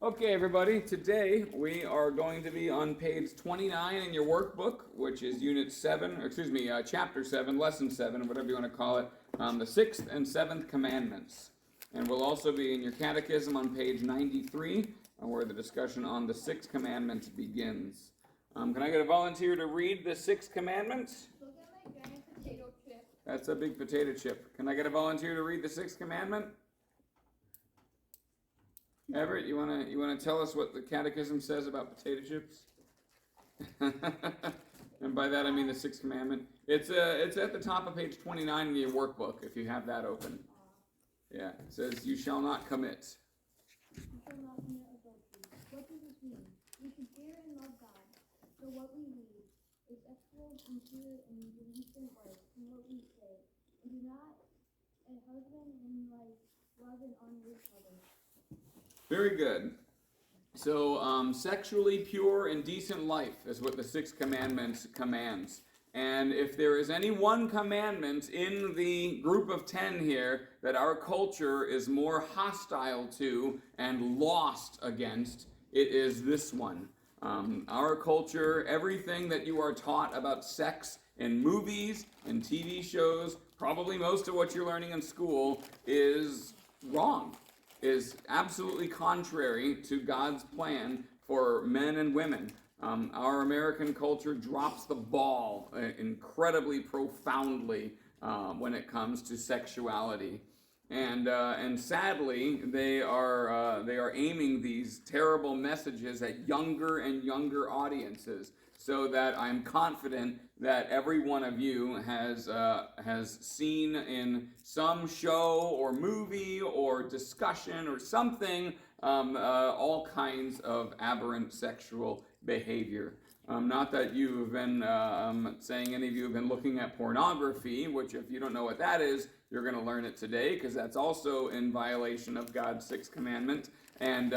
Okay, everybody, today we are going to be on page 29 in your workbook, which is chapter 7, lesson 7, whatever you want to call it, the 6th and 7th commandments. And we'll also be in your catechism on page 93, where the discussion on the 6th commandment begins. Can I get a volunteer to read the 6th commandment? Look at my giant potato chip. That's a big potato chip. Can I get a volunteer to read the 6th commandment? Everett, you wanna tell us what the Catechism says about potato chips? And by that I mean the 6th commandment. It's at the top of page 29 in your workbook if you have that open. Yeah, it says you shall not commit. You shall not commit adultery. What does this mean? We should fear and love God. So what we read is sexual, sincere, and decent life in what we say. And do not a husband and wife love and honor each other. Very good. So, sexually pure and decent life is what the 6th commandment commands. And if there is any one commandment in the group of 10 here that our culture is more hostile to and lost against, it is this one. Our culture, everything that you are taught about sex in movies and TV shows, probably most of what you're learning in school, is wrong. Is absolutely contrary to God's plan for men and women. Our American culture drops the ball incredibly profoundly when it comes to sexuality, and sadly they are aiming these terrible messages at younger and younger audiences. So that I'm confident that every one of you has seen in some show or movie or discussion or something all kinds of aberrant sexual behavior. Not that you've been saying any of you have been looking at pornography, which if you don't know what that is, you're going to learn it today because that's also in violation of God's 6th commandment and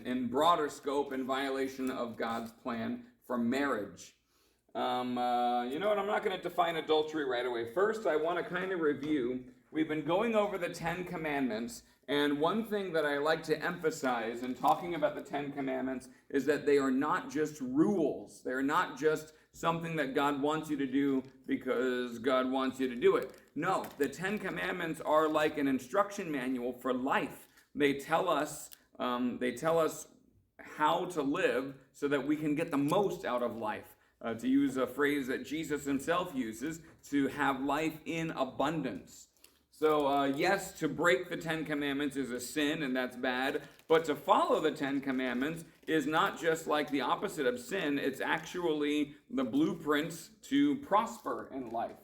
in broader scope in violation of God's plan for marriage. You know what, I'm not going to define adultery right away. First, I want to kind of review. We've been going over the 10 commandments, and one thing that I like to emphasize in talking about the 10 commandments is that they are not just rules. They're not just something that God wants you to do because God wants you to do it. No, the 10 commandments are like an instruction manual for life. They tell us how to live so that we can get the most out of life. To use a phrase that Jesus himself uses, to have life in abundance. So yes, to break the 10 commandments is a sin, and that's bad. But to follow the 10 commandments is not just like the opposite of sin. It's actually the blueprints to prosper in life.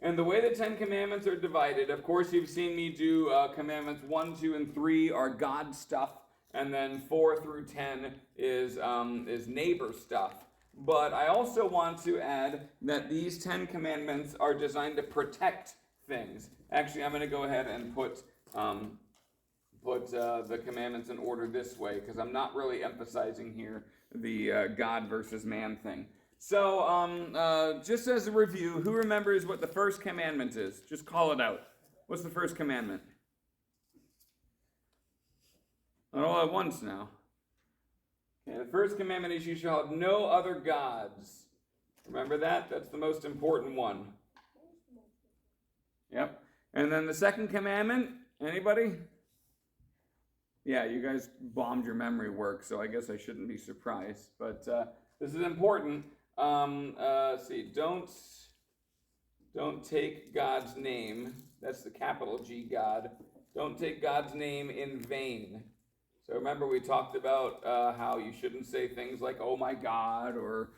And the way the 10 commandments are divided, of course, you've seen me do commandments 1, 2, and 3 are God stuff. And then 4 through 10 is neighbor stuff. But I also want to add that these 10 commandments are designed to protect things. Actually, I'm going to go ahead and put the commandments in order this way, because I'm not really emphasizing here the God versus man thing. So, just as a review, who remembers what the first commandment is? Just call it out. What's the first commandment? Not all at once now. Okay, the first commandment is you shall have no other gods. Remember that? That's the most important one. Yep. And then the second commandment, anybody? Yeah, you guys bombed your memory work, so I guess I shouldn't be surprised. But this is important. See, don't take God's name. That's the capital G, God. Don't take God's name in vain. So remember we talked about how you shouldn't say things like, oh my God, or,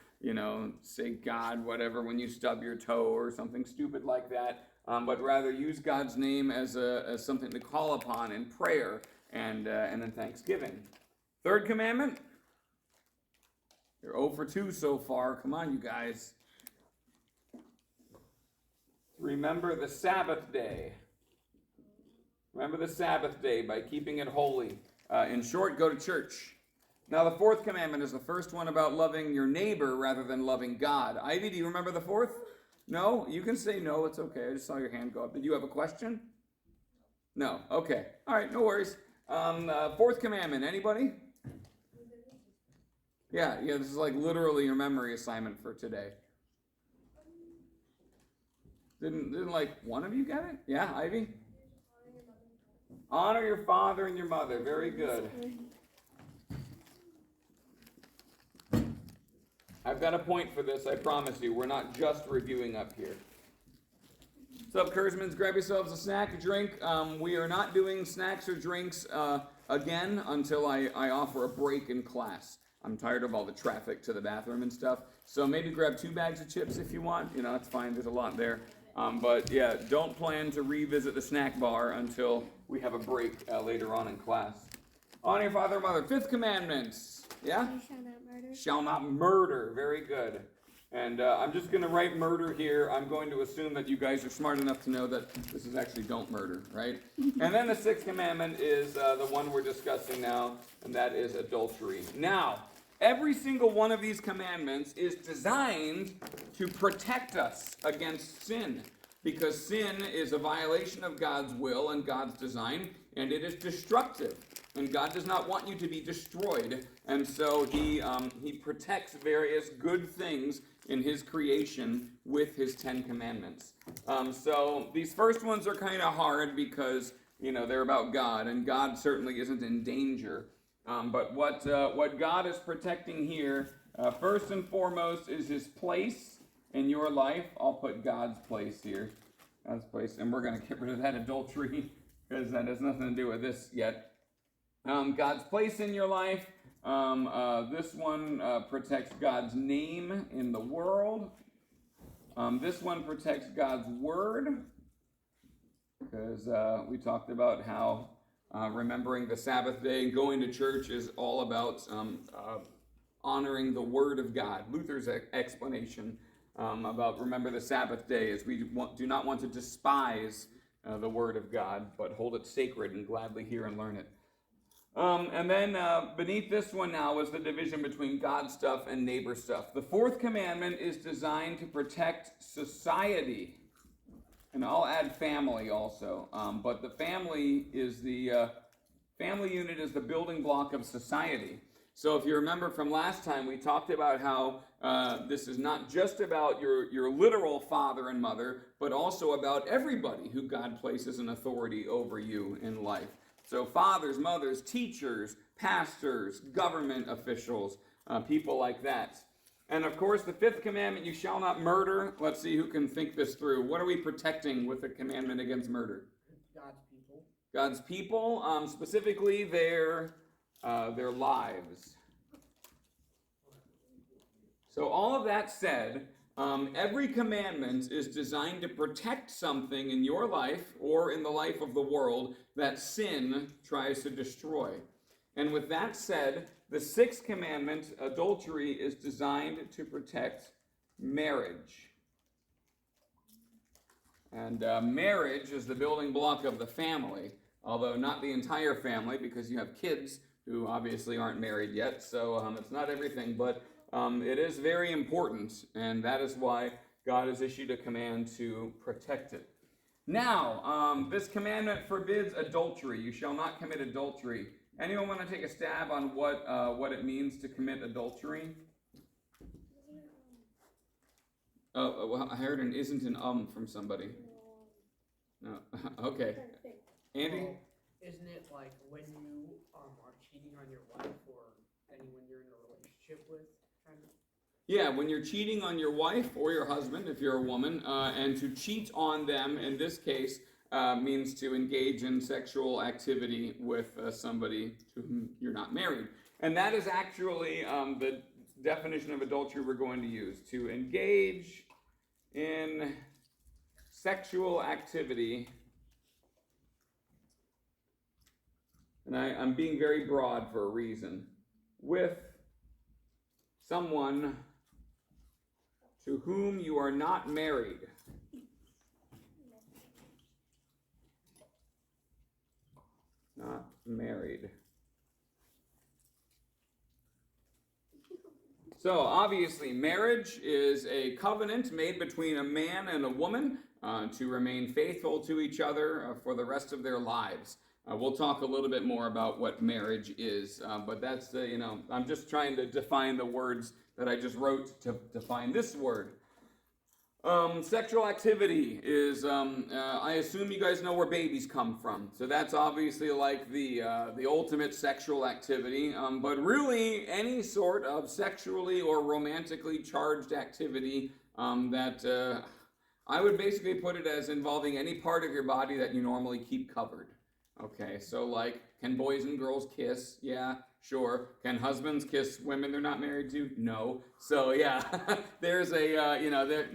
say God, whatever, when you stub your toe or something stupid like that. But rather use God's name as something to call upon in prayer and in thanksgiving. Third commandment. You're 0 for 2 so far. Come on, you guys. Remember the Sabbath day. Remember the Sabbath day by keeping it holy. In short, go to church. Now, the fourth commandment is the first one about loving your neighbor rather than loving God. Ivy, do you remember the fourth? No? You can say no. It's okay. I just saw your hand go up. Did you have a question? No. Okay. All right. No worries. Fourth commandment. Anybody? Yeah, this is like literally your memory assignment for today. Didn't like one of you get it? Yeah, Ivy? Honor your father and your mother. Very good. I've got a point for this, I promise you. We're not just reviewing up here. What's up, Kurzmans? Grab yourselves a snack, a drink. We are not doing snacks or drinks again until I offer a break in class. I'm tired of all the traffic to the bathroom and stuff. So maybe grab 2 bags of chips if you want. That's fine. There's a lot there. But yeah, don't plan to revisit the snack bar until we have a break later on in class. Honor your father and mother. 5th commandment. Yeah? You shall not murder. Shall not murder. Very good. And I'm just going to write murder here. I'm going to assume that you guys are smart enough to know that this is actually don't murder, right? And then the 6th commandment is the one we're discussing now, and that is adultery. Now, every single one of these commandments is designed to protect us against sin, because sin is a violation of God's will and God's design, and it is destructive. And God does not want you to be destroyed, and so He protects various good things in His creation with His 10 commandments. So these first ones are kind of hard because they're about God, and God certainly isn't in danger. But what God is protecting here, first and foremost, is His place in your life. I'll put God's place here, God's place, and we're going to get rid of that adultery because that has nothing to do with this yet. God's place in your life. This one protects God's name in the world. This one protects God's word, because we talked about how remembering the Sabbath day and going to church is all about honoring the word of God. Luther's explanation about remember the Sabbath day is we do not want to despise the word of God, but hold it sacred and gladly hear and learn it. And then beneath this one now is the division between God stuff and neighbor stuff. The 4th commandment is designed to protect society. And I'll add family also. But the family unit is the building block of society. So if you remember from last time, we talked about how this is not just about your literal father and mother, but also about everybody who God places an authority over you in life. So fathers, mothers, teachers, pastors, government officials, people like that. And of course, the 5th commandment, you shall not murder. Let's see who can think this through. What are we protecting with the commandment against murder? God's people. God's people, specifically their lives. So all of that said, every commandment is designed to protect something in your life or in the life of the world that sin tries to destroy. And with that said, the 6th commandment, adultery, is designed to protect marriage. And marriage is the building block of the family, although not the entire family, because you have kids who obviously aren't married yet, so it's not everything, but it is very important, and that is why God has issued a command to protect it. Now, this commandment forbids adultery. You shall not commit adultery. Anyone want to take a stab on what it means to commit adultery? Oh, well, I heard an isn't an from somebody. No, okay. Andy? Well, isn't it like when you are cheating on your wife or anyone you're in a relationship with? Yeah, when you're cheating on your wife or your husband, if you're a woman, and to cheat on them, in this case, means to engage in sexual activity with somebody to whom you're not married. And that is actually the definition of adultery we're going to use, to engage in sexual activity. And I'm being very broad for a reason. With someone to whom you are not married. Not married. So obviously marriage is a covenant made between a man and a woman to remain faithful to each other for the rest of their lives. We'll talk a little bit more about what marriage is, but that's, I'm just trying to define the words that I just wrote to define this word. Sexual activity is, I assume you guys know where babies come from. So that's obviously like the ultimate sexual activity. But really, any sort of sexually or romantically charged activity that I would basically put it as involving any part of your body that you normally keep covered. Okay, so like, can boys and girls kiss? Yeah, sure. Can husbands kiss women they're not married to? No. So yeah, there's a,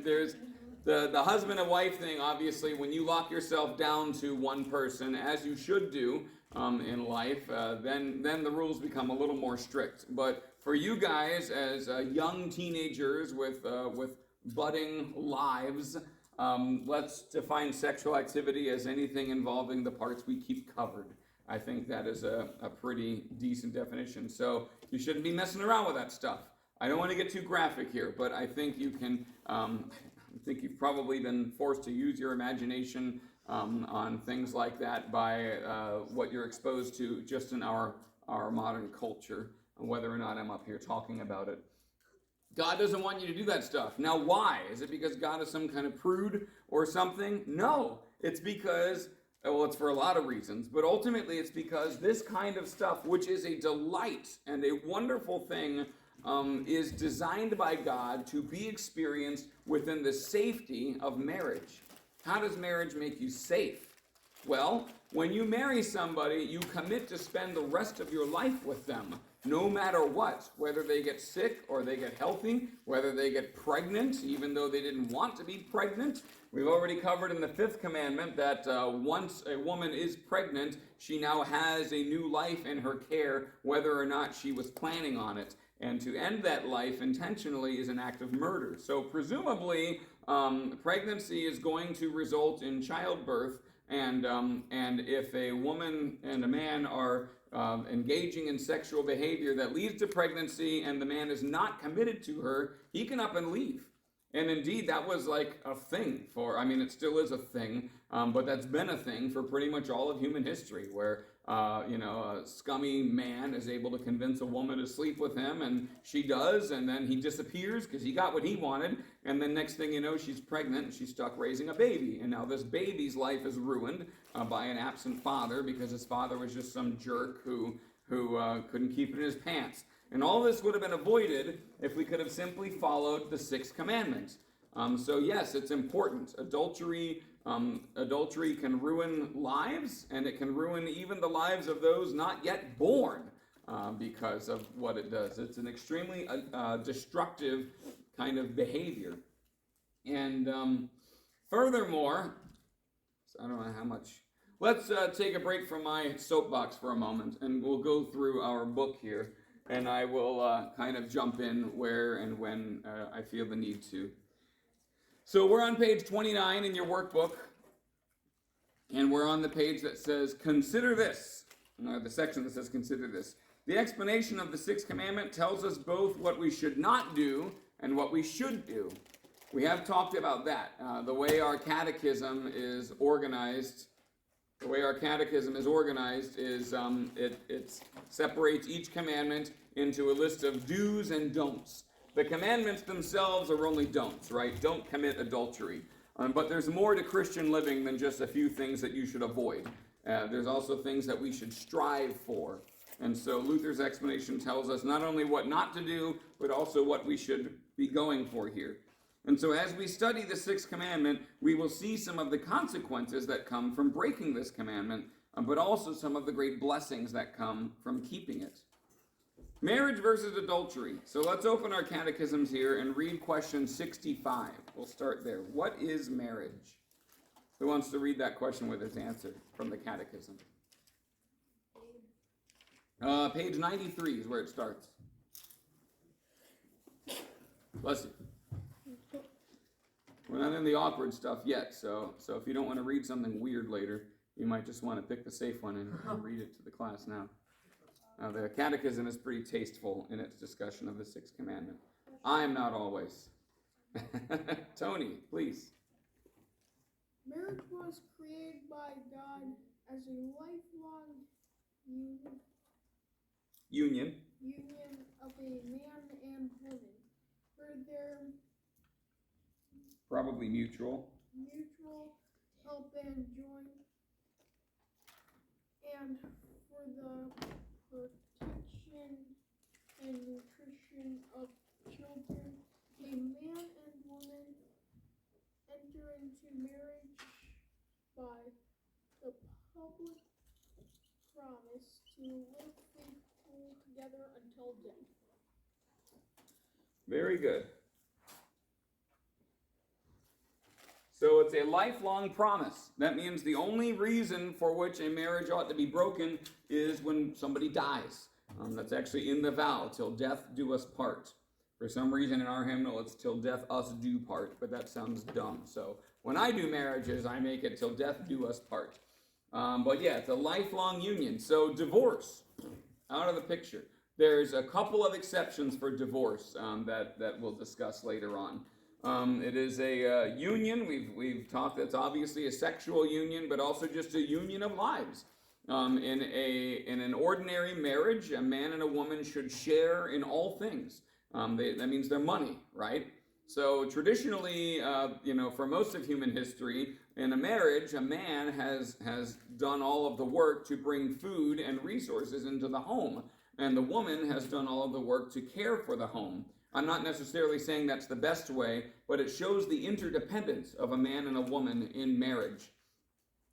there's the husband and wife thing. Obviously, when you lock yourself down to one person, as you should do in life, then the rules become a little more strict. But for you guys, as young teenagers with budding lives, let's define sexual activity as anything involving the parts we keep covered. I think that is a pretty decent definition. So you shouldn't be messing around with that stuff. I don't want to get too graphic here, but I think you can, I think you've probably been forced to use your imagination on things like that by what you're exposed to just in our modern culture, whether or not I'm up here talking about it. God doesn't want you to do that stuff. Now, why? Is it because God is some kind of prude or something? No. It's because, well, it's for a lot of reasons, but ultimately it's because this kind of stuff, which is a delight and a wonderful thing, is designed by God to be experienced within the safety of marriage. How does marriage make you safe? Well, when you marry somebody, you commit to spend the rest of your life with them. No matter what, whether they get sick or they get healthy, whether they get pregnant, even though they didn't want to be pregnant. We've already covered in the 5th commandment that once a woman is pregnant, she now has a new life in her care, whether or not she was planning on it. And to end that life intentionally is an act of murder. So presumably, pregnancy is going to result in childbirth, and if a woman and a man are engaging in sexual behavior that leads to pregnancy and the man is not committed to her, he can up and leave. And indeed, that was like a thing it still is a thing, but that's been a thing for pretty much all of human history, where, a scummy man is able to convince a woman to sleep with him, and she does, and then he disappears because he got what he wanted, and then next thing you know, she's pregnant, and she's stuck raising a baby, and now this baby's life is ruined by an absent father because his father was just some jerk who couldn't keep it in his pants. And all this would have been avoided if we could have simply followed the 6th commandment. So yes, it's important. Adultery can ruin lives, and it can ruin even the lives of those not yet born because of what it does. It's an extremely destructive kind of behavior. And furthermore, I don't know how much. Let's take a break from my soapbox for a moment, and we'll go through our book here, and I will kind of jump in where and when I feel the need to. So we're on page 29 in your workbook, and we're on the page that says, consider this, the section that says, consider this. The explanation of the 6th commandment tells us both what we should not do and what we should do. We have talked about that. The way our catechism is organized is it separates each commandment into a list of do's and don'ts. The commandments themselves are only don'ts, right? Don't commit adultery. But there's more to Christian living than just a few things that you should avoid. There's also things that we should strive for. And so Luther's explanation tells us not only what not to do, but also what we should be going for here. And so as we study the 6th commandment, we will see some of the consequences that come from breaking this commandment, but also some of the great blessings that come from keeping it. Marriage versus adultery. So let's open our catechisms here and read question 65. We'll start there. What is marriage? Who wants to read that question with its answer from the catechism? Page 93 is where it starts. Bless you. We're not in the awkward stuff yet, so if you don't want to read something weird later, you might just want to pick the safe one and read it to the class now. The Catechism is pretty tasteful in its discussion of the 6th commandment. I am not always. Tony, please. Marriage was created by God as a lifelong Union. union of a man and woman for their Probably mutual. help and joy, and for the protection and nutrition of children. A man and woman enter into marriage by the public promise to live faithful together until death. Very good. So it's a lifelong promise. That means the only reason for which a marriage ought to be broken is when somebody dies. That's actually in the vow, till death do us part. For some reason in our hymnal it's till death us do part, but that sounds dumb. So when I do marriages, I make it till death do us part. But yeah, it's a lifelong union. So divorce, out of the picture. There's a couple of exceptions for divorce that we'll discuss later on. It is a union. We've talked. It's obviously a sexual union, but also just a union of lives. In an ordinary marriage, a man and a woman should share in all things. That means their money, right? So traditionally, for most of human history, in a marriage, a man has done all of the work to bring food and resources into the home, and the woman has done all of the work to care for the home. I'm not necessarily saying that's the best way, but it shows the interdependence of a man and a woman in marriage.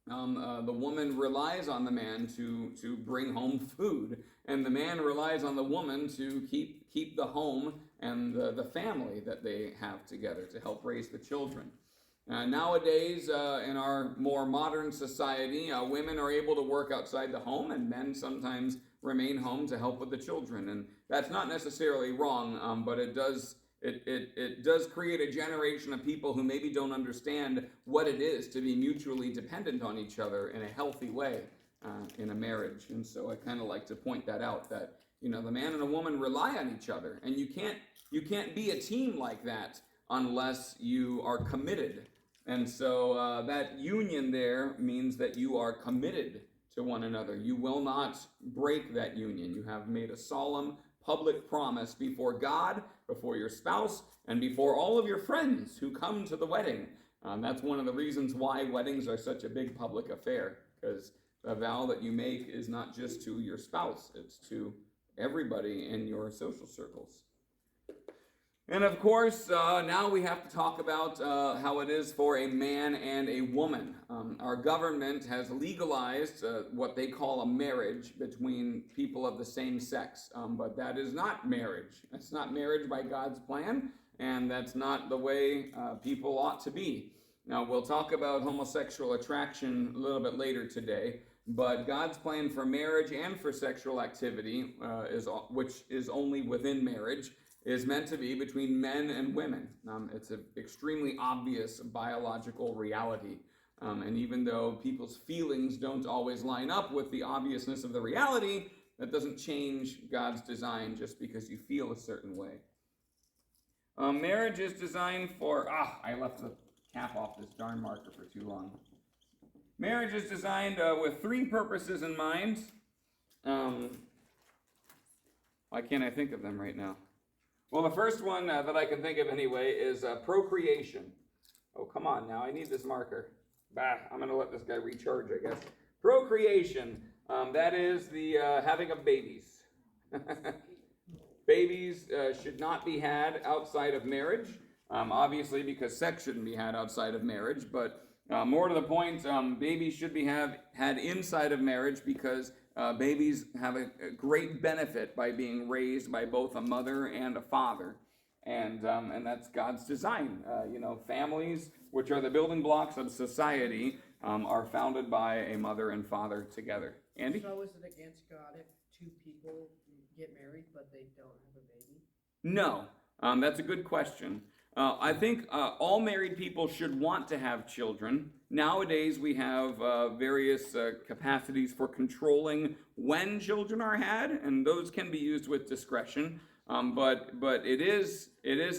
The woman relies on the man to bring home food, and the man relies on the woman to keep the home and the family that they have together to help raise the children. Nowadays, in our more modern society, women are able to work outside the home, and men sometimes remain home to help with the children. And that's not necessarily wrong, but it does create a generation of people who maybe don't understand what it is to be mutually dependent on each other in a healthy way in a marriage. And so I kind of like to point that out, that the man and a woman rely on each other, and you can't be a team like that unless you are committed. And so that union there means that you are committed to one another. You will not break that union. You have made a solemn public promise before God, before your spouse, and before all of your friends who come to the wedding. That's one of the reasons why weddings are such a big public affair, because the vow that you make is not just to your spouse, it's to everybody in your social circles. And of course, now we have to talk about how it is for a man and a woman. Our government has legalized what they call a marriage between people of the same sex, but that is not marriage. That's not marriage by God's plan, and that's not the way people ought to be. Now, we'll talk about homosexual attraction a little bit later today, but God's plan for marriage and for sexual activity, which is only within marriage, is meant to be between men and women. It's an extremely obvious biological reality. And even though people's feelings don't always line up with the obviousness of the reality, that doesn't change God's design just because you feel a certain way. Marriage is designed for... I left the cap off this darn marker for too long. Marriage is designed with three purposes in mind. Why can't I think of them right now? Well, the first one that I can think of anyway is procreation. Oh, come on now. I need this marker. I'm going to let this guy recharge, I guess. Procreation. That is the having of babies. Babies should not be had outside of marriage, obviously because sex shouldn't be had outside of marriage, but more to the point, babies should be had inside of marriage because babies have a great benefit by being raised by both a mother and a father, and that's God's design. Families, which are the building blocks of society, are founded by a mother and father together. Andy? So is it against God if two people get married but they don't have a baby? No, that's a good question. I think all married people should want to have children. Nowadays, we have various capacities for controlling when children are had, and those can be used with discretion. But it is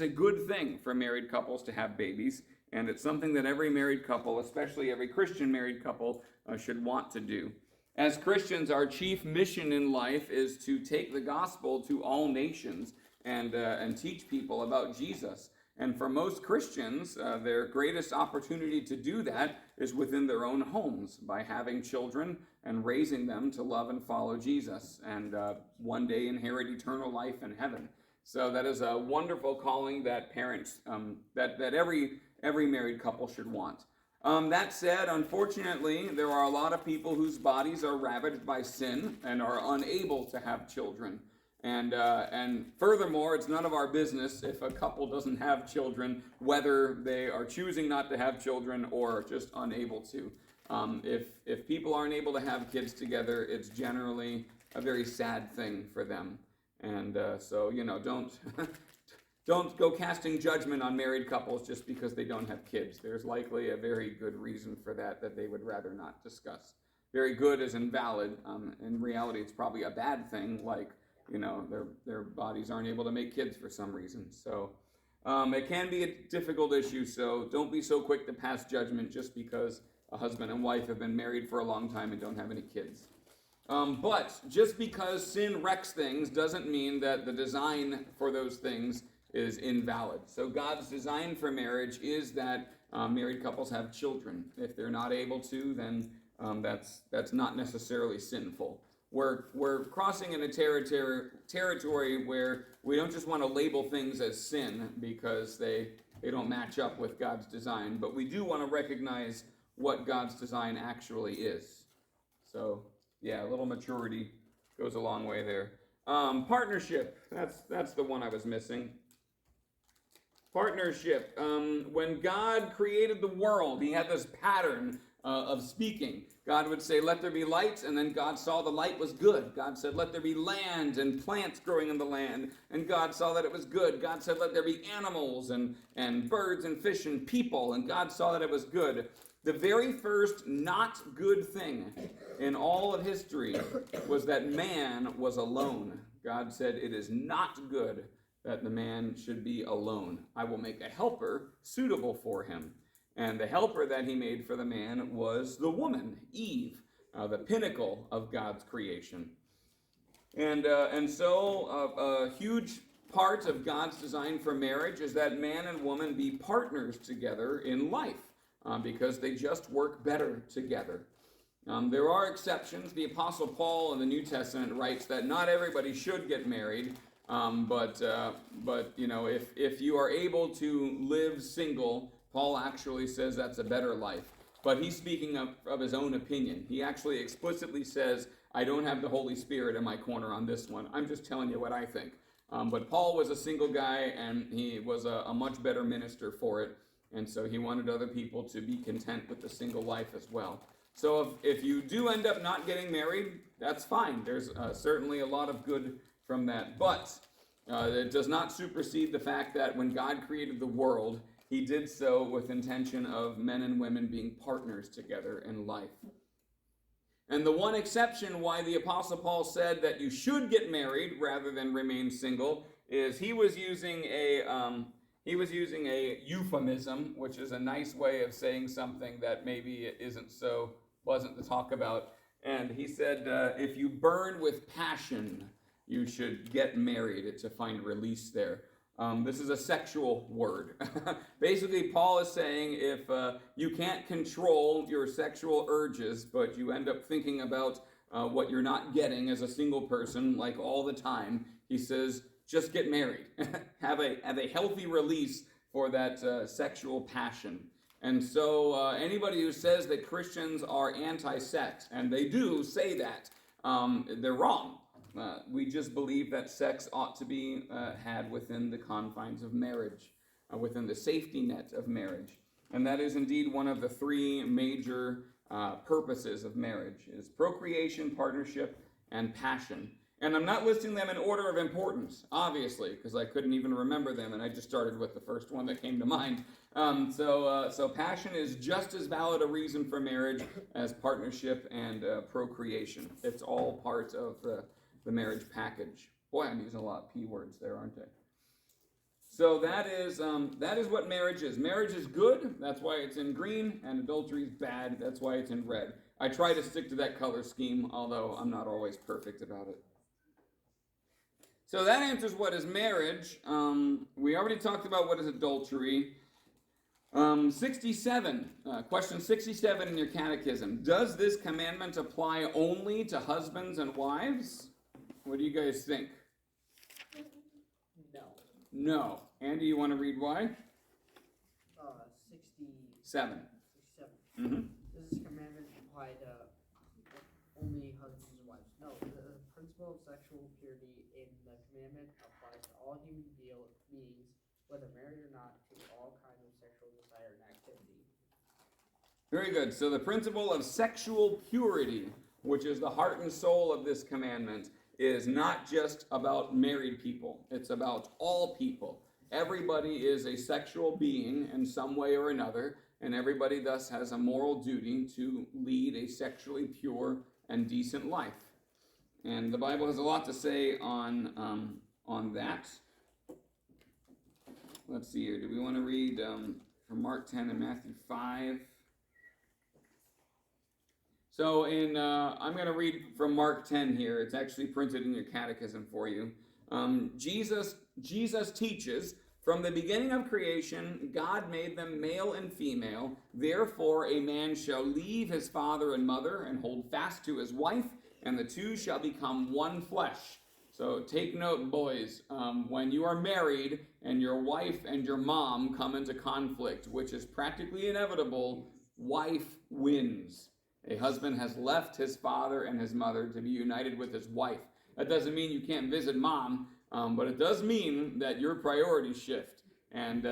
a good thing for married couples to have babies, And it's something that every married couple, especially every Christian married couple, should want to do. As Christians, our chief mission in life is to take the gospel to all nations and teach people about Jesus. And for most Christians, their greatest opportunity to do that is within their own homes by having children and raising them to love and follow Jesus and one day inherit eternal life in heaven. So that is a wonderful calling that parents, that every married couple should want. That said, unfortunately, there are a lot of people whose bodies are ravaged by sin and are unable to have children. And furthermore, it's none of our business if a couple doesn't have children, whether they are choosing not to have children or just unable to. If people aren't able to have kids together, it's generally a very sad thing for them. And so, don't go casting judgment on married couples just because they don't have kids. There's likely a very good reason for that they would rather not discuss. Very good is invalid. In reality, it's probably a bad thing, like, their bodies aren't able to make kids for some reason. So it can be a difficult issue, so don't be so quick to pass judgment just because a husband and wife have been married for a long time and don't have any kids. But just because sin wrecks things doesn't mean that the design for those things is invalid. So God's design for marriage is that married couples have children. If they're not able to, then that's not necessarily sinful. We're crossing in a territory where we don't just want to label things as sin because they don't match up with God's design, but we do want to recognize what God's design actually is. So, yeah, a little maturity goes a long way there. Partnership, that's the one I was missing. Partnership. When God created the world, he had this pattern of speaking. God would say, let there be light, and then God saw the light was good. God said, let there be land and plants growing in the land, and God saw that it was good. God said, let there be animals and birds and fish and people, and God saw that it was good. The very first not good thing in all of history was that man was alone. God said, it is not good that the man should be alone. I will make a helper suitable for him. And the helper that he made for the man was the woman, Eve, the pinnacle of God's creation. And so a huge part of God's design for marriage is that man and woman be partners together in life because they just work better together. There are exceptions. The Apostle Paul in the New Testament writes that not everybody should get married, but if you are able to live single, Paul actually says that's a better life. But he's speaking of his own opinion. He actually explicitly says, I don't have the Holy Spirit in my corner on this one. I'm just telling you what I think. But Paul was a single guy, and he was a much better minister for it. And so he wanted other people to be content with the single life as well. So if you do end up not getting married, that's fine. There's certainly a lot of good from that. But it does not supersede the fact that when God created the world, he did so with intention of men and women being partners together in life. And the one exception why the Apostle Paul said that you should get married rather than remain single is he was using a euphemism, which is a nice way of saying something that maybe it isn't so pleasant to talk about. And he said, if you burn with passion, you should get married to find release there. This is a sexual word. Basically, Paul is saying if you can't control your sexual urges, but you end up thinking about what you're not getting as a single person, like all the time, he says, just get married. have a healthy release for that sexual passion. And so anybody who says that Christians are anti-sex, and they do say that, they're wrong. We just believe that sex ought to be had within the confines of marriage, within the safety net of marriage. And that is indeed one of the three major purposes of marriage, is procreation, partnership, and passion. And I'm not listing them in order of importance, obviously, because I couldn't even remember them, and I just started with the first one that came to mind. So passion is just as valid a reason for marriage as partnership and procreation. It's all part of the marriage package. Boy, I'm using a lot of P words there, aren't I? So that is what marriage is. Marriage is good. That's why it's in green, and adultery is bad. That's why it's in red. I try to stick to that color scheme, although I'm not always perfect about it. So that answers what is marriage. We already talked about what is adultery. 67, question 67 in your catechism. Does this commandment apply only to husbands and wives? What do you guys think? No. No. Andy, you want to read why? 67. Mm-hmm. Does this commandment apply to only husbands and wives? No. The principle of sexual purity in the commandment applies to all human beings, whether married or not, to all kinds of sexual desire and activity. Very good. So the principle of sexual purity, which is the heart and soul of this commandment, is not just about married people. It's about all people. Everybody is a sexual being in some way or another, and everybody thus has a moral duty to lead a sexually pure and decent life. And the Bible has a lot to say on that. Let's see here. Do we want to read from Mark 10 and Matthew 5? So I'm going to read from Mark 10 here. It's actually printed in your catechism for you. Jesus teaches, from the beginning of creation, God made them male and female. Therefore, a man shall leave his father and mother and hold fast to his wife, and the two shall become one flesh. So take note, boys, when you are married and your wife and your mom come into conflict, which is practically inevitable, wife wins. A husband has left his father and his mother to be united with his wife. That doesn't mean you can't visit mom, but it does mean that your priorities shift. And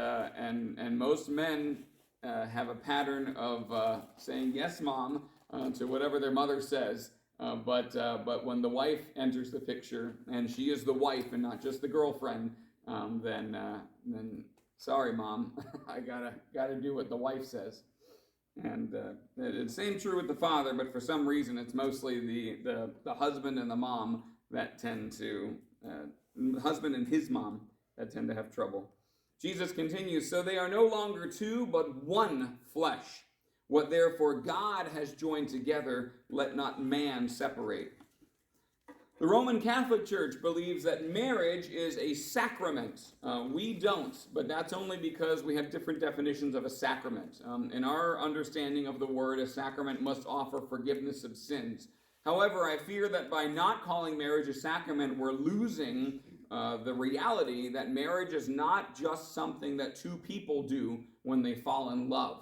most men have a pattern of saying yes, mom, to whatever their mother says. But when the wife enters the picture, and she is the wife and not just the girlfriend, then sorry, mom, I gotta do what the wife says. And the same true with the father, but for some reason it's mostly the husband and the mom that tend to, the husband and his mom that tend to have trouble. Jesus continues, so they are no longer two, but one flesh. What therefore God has joined together, let not man separate. The Roman Catholic Church believes that marriage is a sacrament. We don't, but that's only because we have different definitions of a sacrament. In our understanding of the word, a sacrament must offer forgiveness of sins. However, I fear that by not calling marriage a sacrament, we're losing the reality that marriage is not just something that two people do when they fall in love.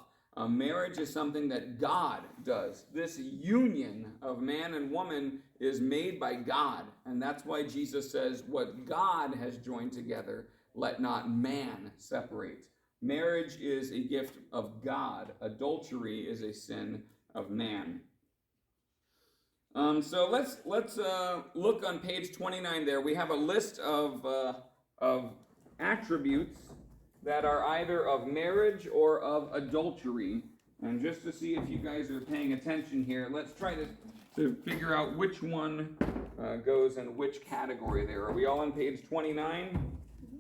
Marriage is something that God does. This union of man and woman is made by God, and that's why Jesus says, what God has joined together, let not man separate. Marriage is a gift of God. Adultery is a sin of man. So let's look on page 29 there. We have a list of attributes that are either of marriage or of adultery. And just to see if you guys are paying attention here, let's try to figure out which one goes in which category there. Are we all on page 29?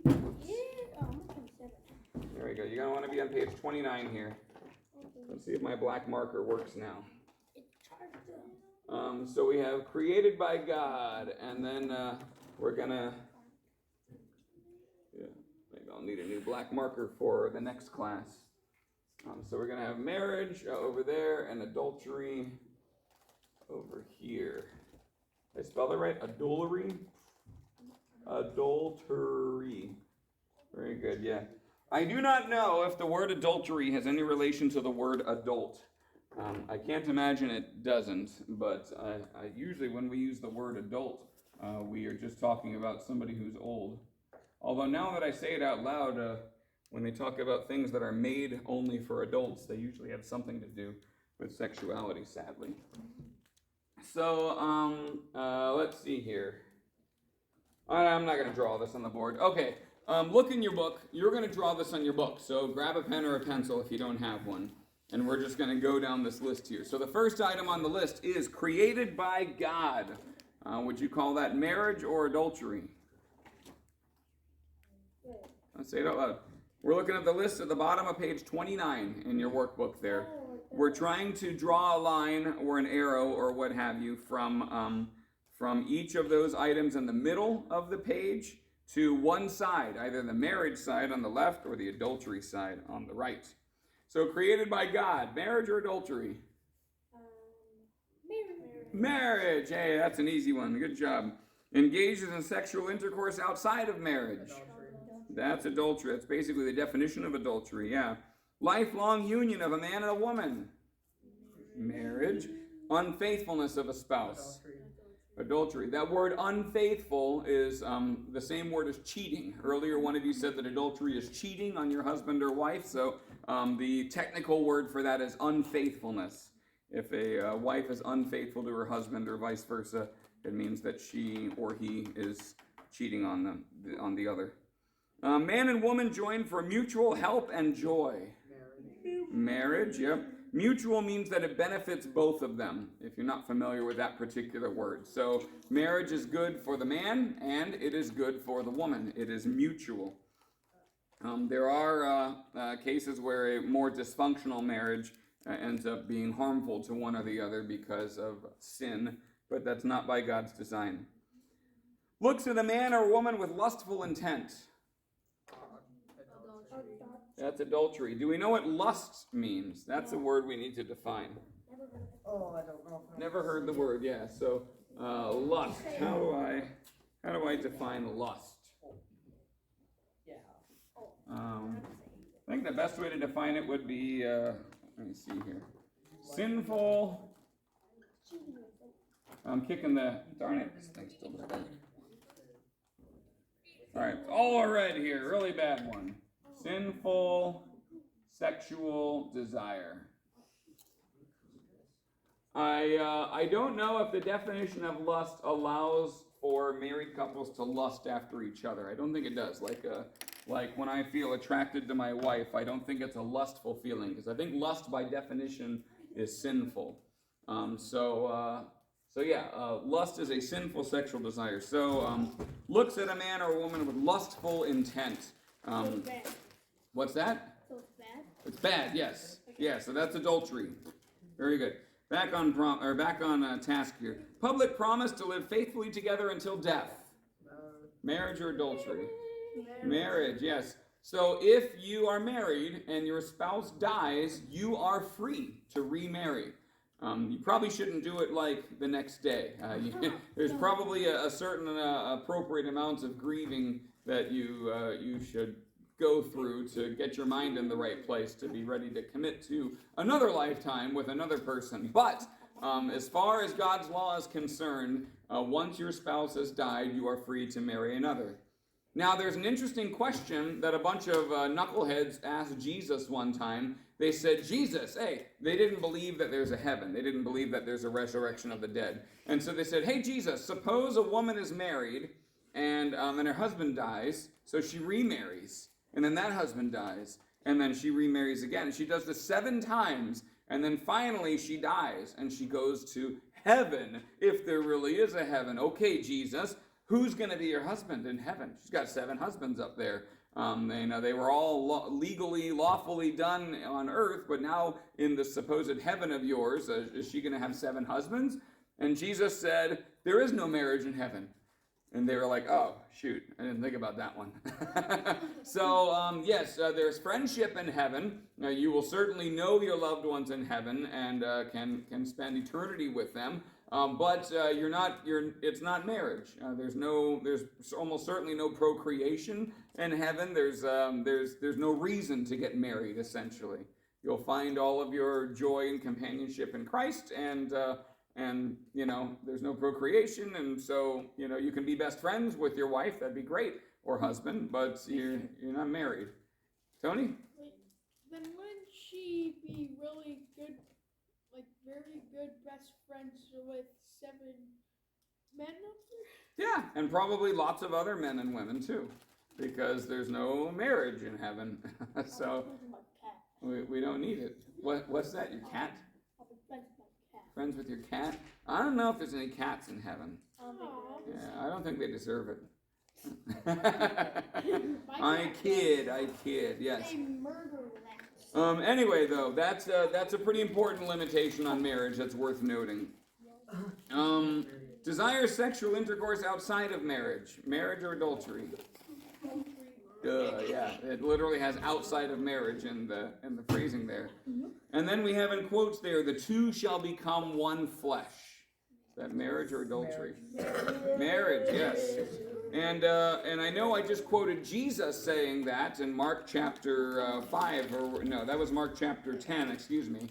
Yeah, I'm on 27. There we go. You're going to want to be on page 29 here. Okay. Let's see if my black marker works now. It's charged up. So we have created by God, and then we're going to... I'll need a new black marker for the next class. So we're going to have marriage over there and adultery over here. Did I spell that right? Adultery? Adultery. Very good, yeah. I do not know if the word adultery has any relation to the word adult. I can't imagine it doesn't, but usually when we use the word adult, we are just talking about somebody who's old. Although now that I say it out loud, when they talk about things that are made only for adults, they usually have something to do with sexuality, sadly. So, let's see here. I'm not going to draw this on the board. Okay, look in your book. You're going to draw this on your book, so grab a pen or a pencil if you don't have one. And we're just going to go down this list here. So the first item on the list is created by God. Would you call that marriage or adultery? Let's say it out loud. We're looking at the list at the bottom of page 29 in your workbook there. We're trying to draw a line or an arrow or what have you from each of those items in the middle of the page to one side, either the marriage side on the left or the adultery side on the right. So created by God, marriage or adultery? Marriage. Hey, that's an easy one. Good job. Engages in sexual intercourse outside of marriage. That's adultery. That's basically the definition of adultery, yeah. Lifelong union of a man and a woman. Marriage. Unfaithfulness of a spouse. Adultery. That word unfaithful is the same word as cheating. Earlier, one of you said that adultery is cheating on your husband or wife, so the technical word for that is unfaithfulness. If a wife is unfaithful to her husband or vice versa, it means that she or he is cheating on the other. Man and woman joined for mutual help and joy. Marriage, yep. Mutual means that it benefits both of them, if you're not familiar with that particular word. So marriage is good for the man, and it is good for the woman. It is mutual. There are cases where a more dysfunctional marriage ends up being harmful to one or the other because of sin, but that's not by God's design. Looks at a man or woman with lustful intent. That's adultery. Do we know what lust means? That's a word we need to define. Oh, I don't know. Never heard the word, yeah. So, lust. How do I define lust? Yeah. I think the best way to define it would be, let me see here. Sinful. I'm kicking the, darn it, this thing's still there. All right, all red here, really bad one. Sinful sexual desire. I don't know if the definition of lust allows for married couples to lust after each other. I don't think it does. Like when I feel attracted to my wife, I don't think it's a lustful feeling, because I think lust by definition is sinful. Lust is a sinful sexual desire. So looks at a man or a woman with lustful intent. What's that? So it's bad? It's bad, yes. Yeah, so that's adultery. Very good. Back on task here. Public promise to live faithfully together until death. Marriage or adultery? Marriage, yes. So if you are married and your spouse dies, you are free to remarry. You probably shouldn't do it like the next day. There's probably a certain appropriate amount of grieving that you should go through to get your mind in the right place to be ready to commit to another lifetime with another person. But as far as God's law is concerned, once your spouse has died, you are free to marry another. Now, there's an interesting question that a bunch of knuckleheads asked Jesus one time. They said, Jesus, hey, they didn't believe that there's a heaven. They didn't believe that there's a resurrection of the dead. And so they said, hey, Jesus, suppose a woman is married and her husband dies, so she remarries. And then that husband dies, and then she remarries again. And she does this 7 times, and then finally she dies, and she goes to heaven, if there really is a heaven. Okay, Jesus, who's going to be your husband in heaven? She's got 7 husbands up there. They were all legally, lawfully done on earth, but now in the supposed heaven of yours, is she going to have 7 husbands? And Jesus said, there is no marriage in heaven. And they were like, oh, shoot, I didn't think about that one. So, yes, there's friendship in heaven. You will certainly know your loved ones in heaven and can spend eternity with them. But it's not marriage. There's almost certainly no procreation in heaven. There's no reason to get married, essentially. You'll find all of your joy and companionship in Christ, and there's no procreation, and so, you can be best friends with your wife, that'd be great, or husband, but you're not married. Tony? Wait, then wouldn't she be really good, like very good best friends with 7 men up there? Yeah, and probably lots of other men and women too, because there's no marriage in heaven, so we don't need it. What's that, your cat? Friends with your cat? I don't know if there's any cats in heaven. Yeah, I don't think they deserve it. I kid. Yes. They murder rats. Anyway, though, that's a pretty important limitation on marriage that's worth noting. Desire sexual intercourse outside of marriage or adultery. Yeah, it literally has outside of marriage in the phrasing there. And then we have in quotes there, the two shall become one flesh. Is that marriage or adultery? Marriage, yes. And I know I just quoted Jesus saying that in Mark chapter 5, or no, that was Mark chapter 10, excuse me.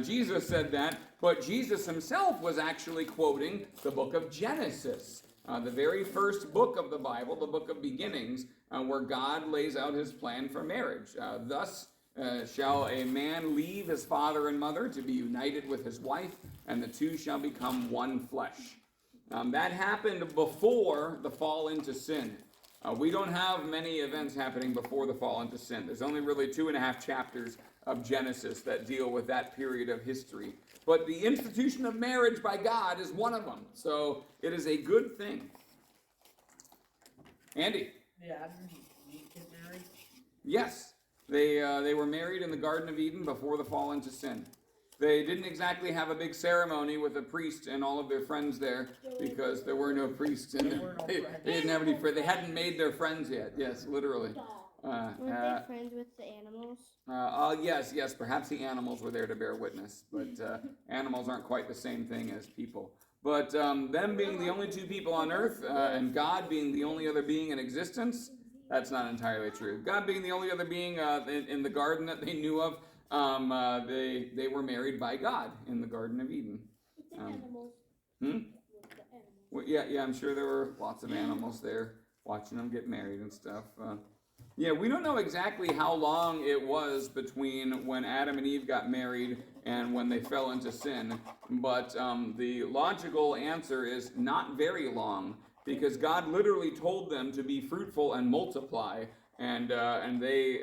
Jesus said that, but Jesus himself was actually quoting the book of Genesis, the very first book of the Bible, the book of beginnings, where God lays out his plan for marriage. Thus shall a man leave his father and mother to be united with his wife, and the two shall become one flesh. That happened before the fall into sin. We don't have many events happening before the fall into sin. There's only really 2.5 chapters of Genesis that deal with that period of history. But the institution of marriage by God is one of them. So it is a good thing. Andy? Did Adam and Eve get married? Yes. They were married in the Garden of Eden before the fall into sin. They didn't exactly have a big ceremony with a priest and all of their friends there because there were no priests in there. They didn't have any friends. They hadn't made their friends yet. Yes, literally. Weren't they friends with the animals? Yes. Perhaps the animals were there to bear witness, but animals aren't quite the same thing as people. But them being the only two people on earth and God being the only other being in existence, that's not entirely true. God being the only other being in the garden that they knew of, they were married by God in the Garden of Eden. With the animals. Hmm? With the animals. Well, yeah, I'm sure there were lots of animals there watching them get married and stuff. Yeah, we don't know exactly how long it was between when Adam and Eve got married and when they fell into sin, but the logical answer is not very long, because God literally told them to be fruitful and multiply, and they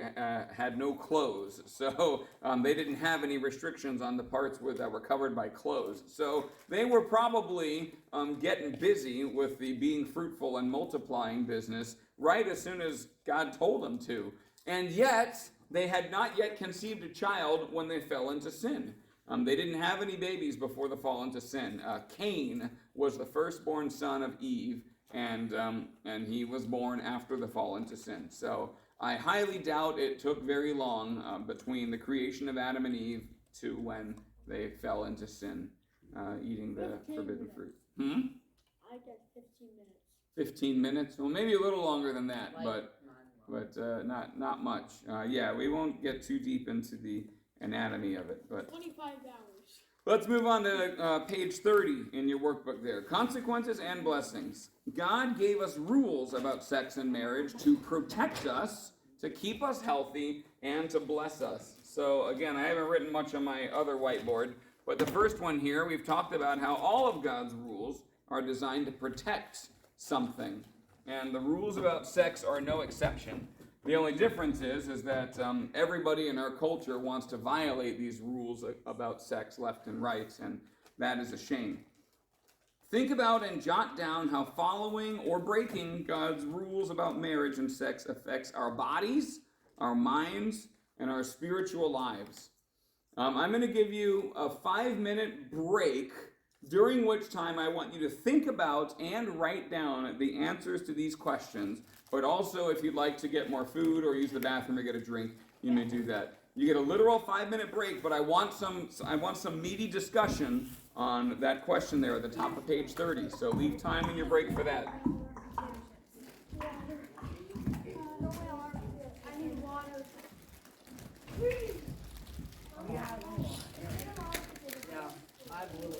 had no clothes, so they didn't have any restrictions on the parts that were covered by clothes. So they were probably getting busy with the being fruitful and multiplying business right as soon as God told them to. And yet, they had not yet conceived a child when they fell into sin. They didn't have any babies before the fall into sin. Cain was the firstborn son of Eve, and he was born after the fall into sin. So I highly doubt it took very long between the creation of Adam and Eve to when they fell into sin, eating the forbidden fruit. I guess 15 minutes. 15 minutes? Well, maybe a little longer than that, Like but not much. Yeah, we won't get too deep into the anatomy of it, but 25 hours. let's move on to page 30 in your workbook there. Consequences and blessings. God gave us rules about sex and marriage to protect us, to keep us healthy, and to bless us. So again, I haven't written much on my other whiteboard, but the first one here, we've talked about how all of God's rules are designed to protect something. And the rules about sex are no exception. The only difference is that everybody in our culture wants to violate these rules about sex left and right, and that is a shame. Think about and jot down how following or breaking God's rules about marriage and sex affects our bodies, our minds, and our spiritual lives. I'm going to give you a 5-minute break, during which time I want you to think about and write down the answers to these questions. But also, if you'd like to get more food or use the bathroom or get a drink, you may do that. You get a literal 5-minute break, but I want some meaty discussion on that question there at the top of page 30. So leave time in your break for that. I need water. Yeah, I will.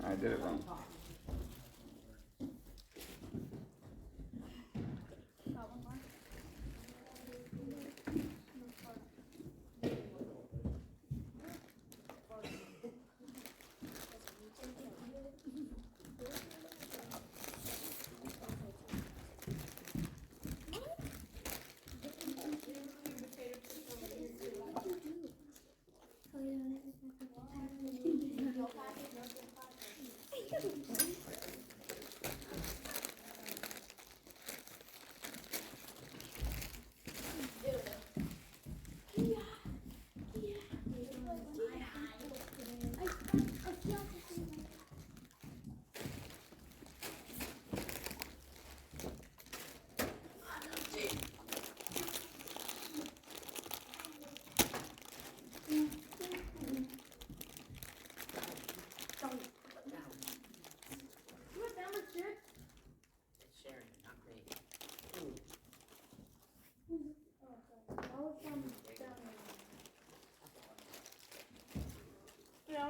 I did it wrong.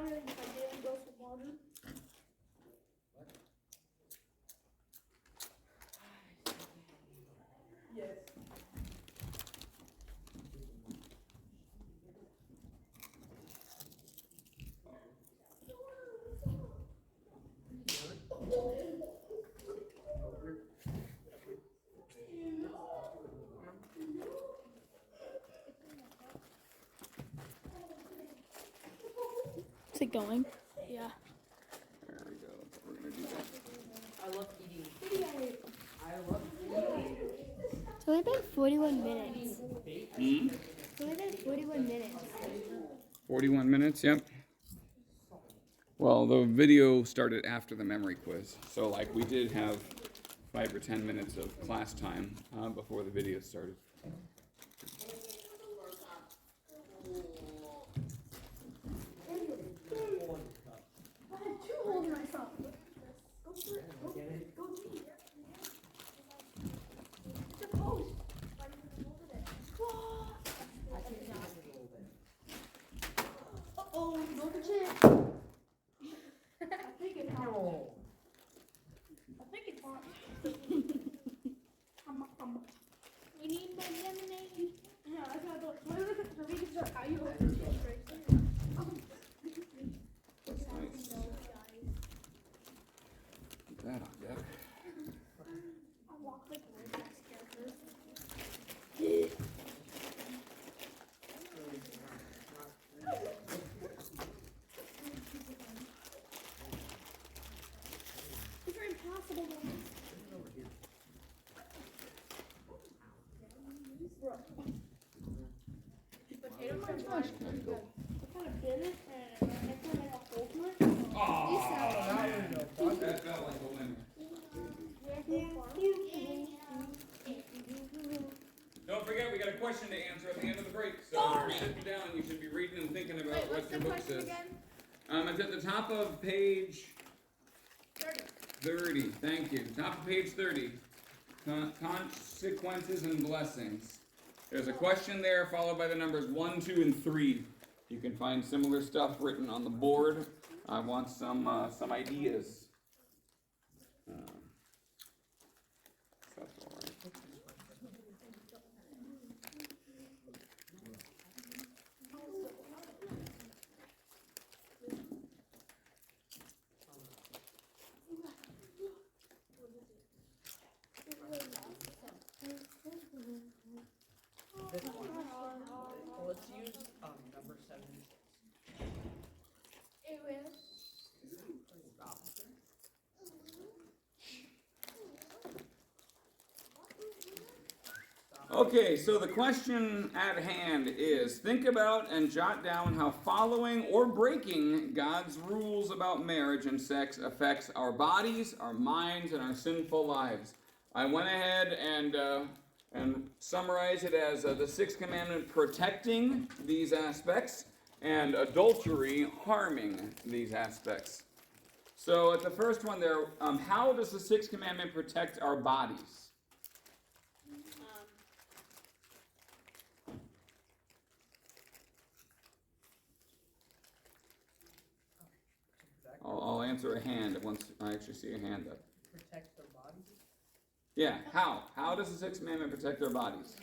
monitoring my daily dose of water? Yes. Is it going? Yeah. There we go. We're gonna do that. I love eating. I love eating. So we've been 41 minutes. Hmm? So we've been 41 minutes. 41 minutes, yep. Well, the video started after the memory quiz, so like we did have 5 or 10 minutes of class time before the video started. Oh, look at it. I think it's hot. No. I think it's hot. We need my lemonade. Yeah, that's what I thought. So we can start how you open it right there. That's nice. Put that on deck. I'll walk like a Roblox character. These are impossible ones. Potato chips are pretty good. I kind of bit it and I put like a hole to it. Oh, that felt like a lemon. Don't forget, we got a question to answer at the end of the break. So if you're sitting down, you should be reading and thinking about Wait, what what's your the book question says. again? It's at the top of page 30. Thank you. Top of page 30. Consequences and blessings. There's a question there followed by the numbers 1, 2, and 3. You can find similar stuff written on the board. I want some ideas. That's all right. This one. Well, let's use number 76. It was. Stop. Okay, so the question at hand is, think about and jot down how following or breaking God's rules about marriage and sex affects our bodies, our minds, and our sinful lives. I went ahead and summarized it as the sixth commandment protecting these aspects and adultery harming these aspects. So at the first one there, how does the sixth commandment protect our bodies? I'll answer a hand once I actually see a hand up. Protect their bodies? Yeah, how? How does the sixth commandment protect our bodies?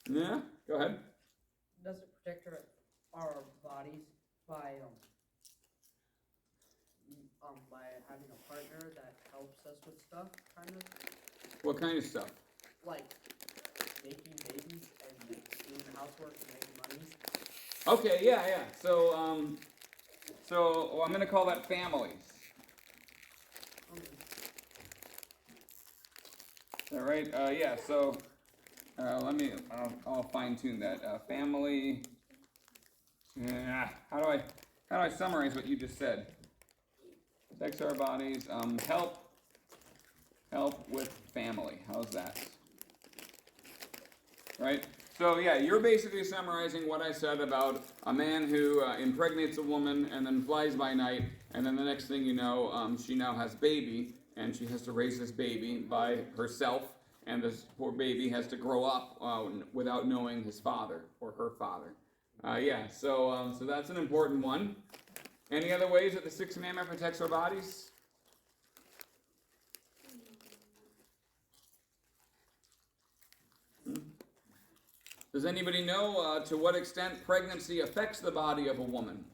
Yeah, go ahead. Does it protect our bodies by having a partner that helps us with stuff, kind of? What kind of stuff? Like making babies and doing the housework and making money? Okay, yeah. So I'm gonna call that families. Is that right? Yeah. So I'll fine tune that. Family. Yeah. How do I summarize what you just said? Protects our bodies. Help with family. How's that? Right? So yeah, you're basically summarizing what I said about a man who impregnates a woman and then flies by night, and then the next thing you know, she now has baby, and she has to raise this baby by herself, and this poor baby has to grow up without knowing his father or her father. So that's an important one. Any other ways that the sixth commandment protects our bodies? Does anybody know to what extent pregnancy affects the body of a woman?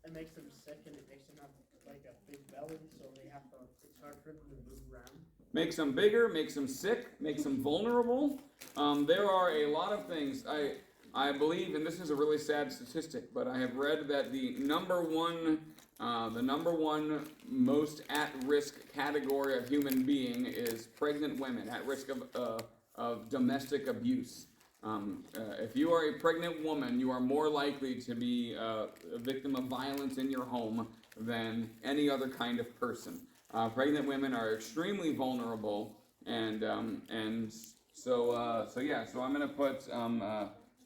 It makes them sick and it makes them have like a big belly, so it's hard for them to move around. Makes them bigger, makes them sick, makes them vulnerable. There are a lot of things. I believe, and this is a really sad statistic, but I have read that the number one most at-risk category of human being is pregnant women at risk of domestic abuse. If you are a pregnant woman, you are more likely to be a victim of violence in your home than any other kind of person. Pregnant women are extremely vulnerable, and so I'm going to put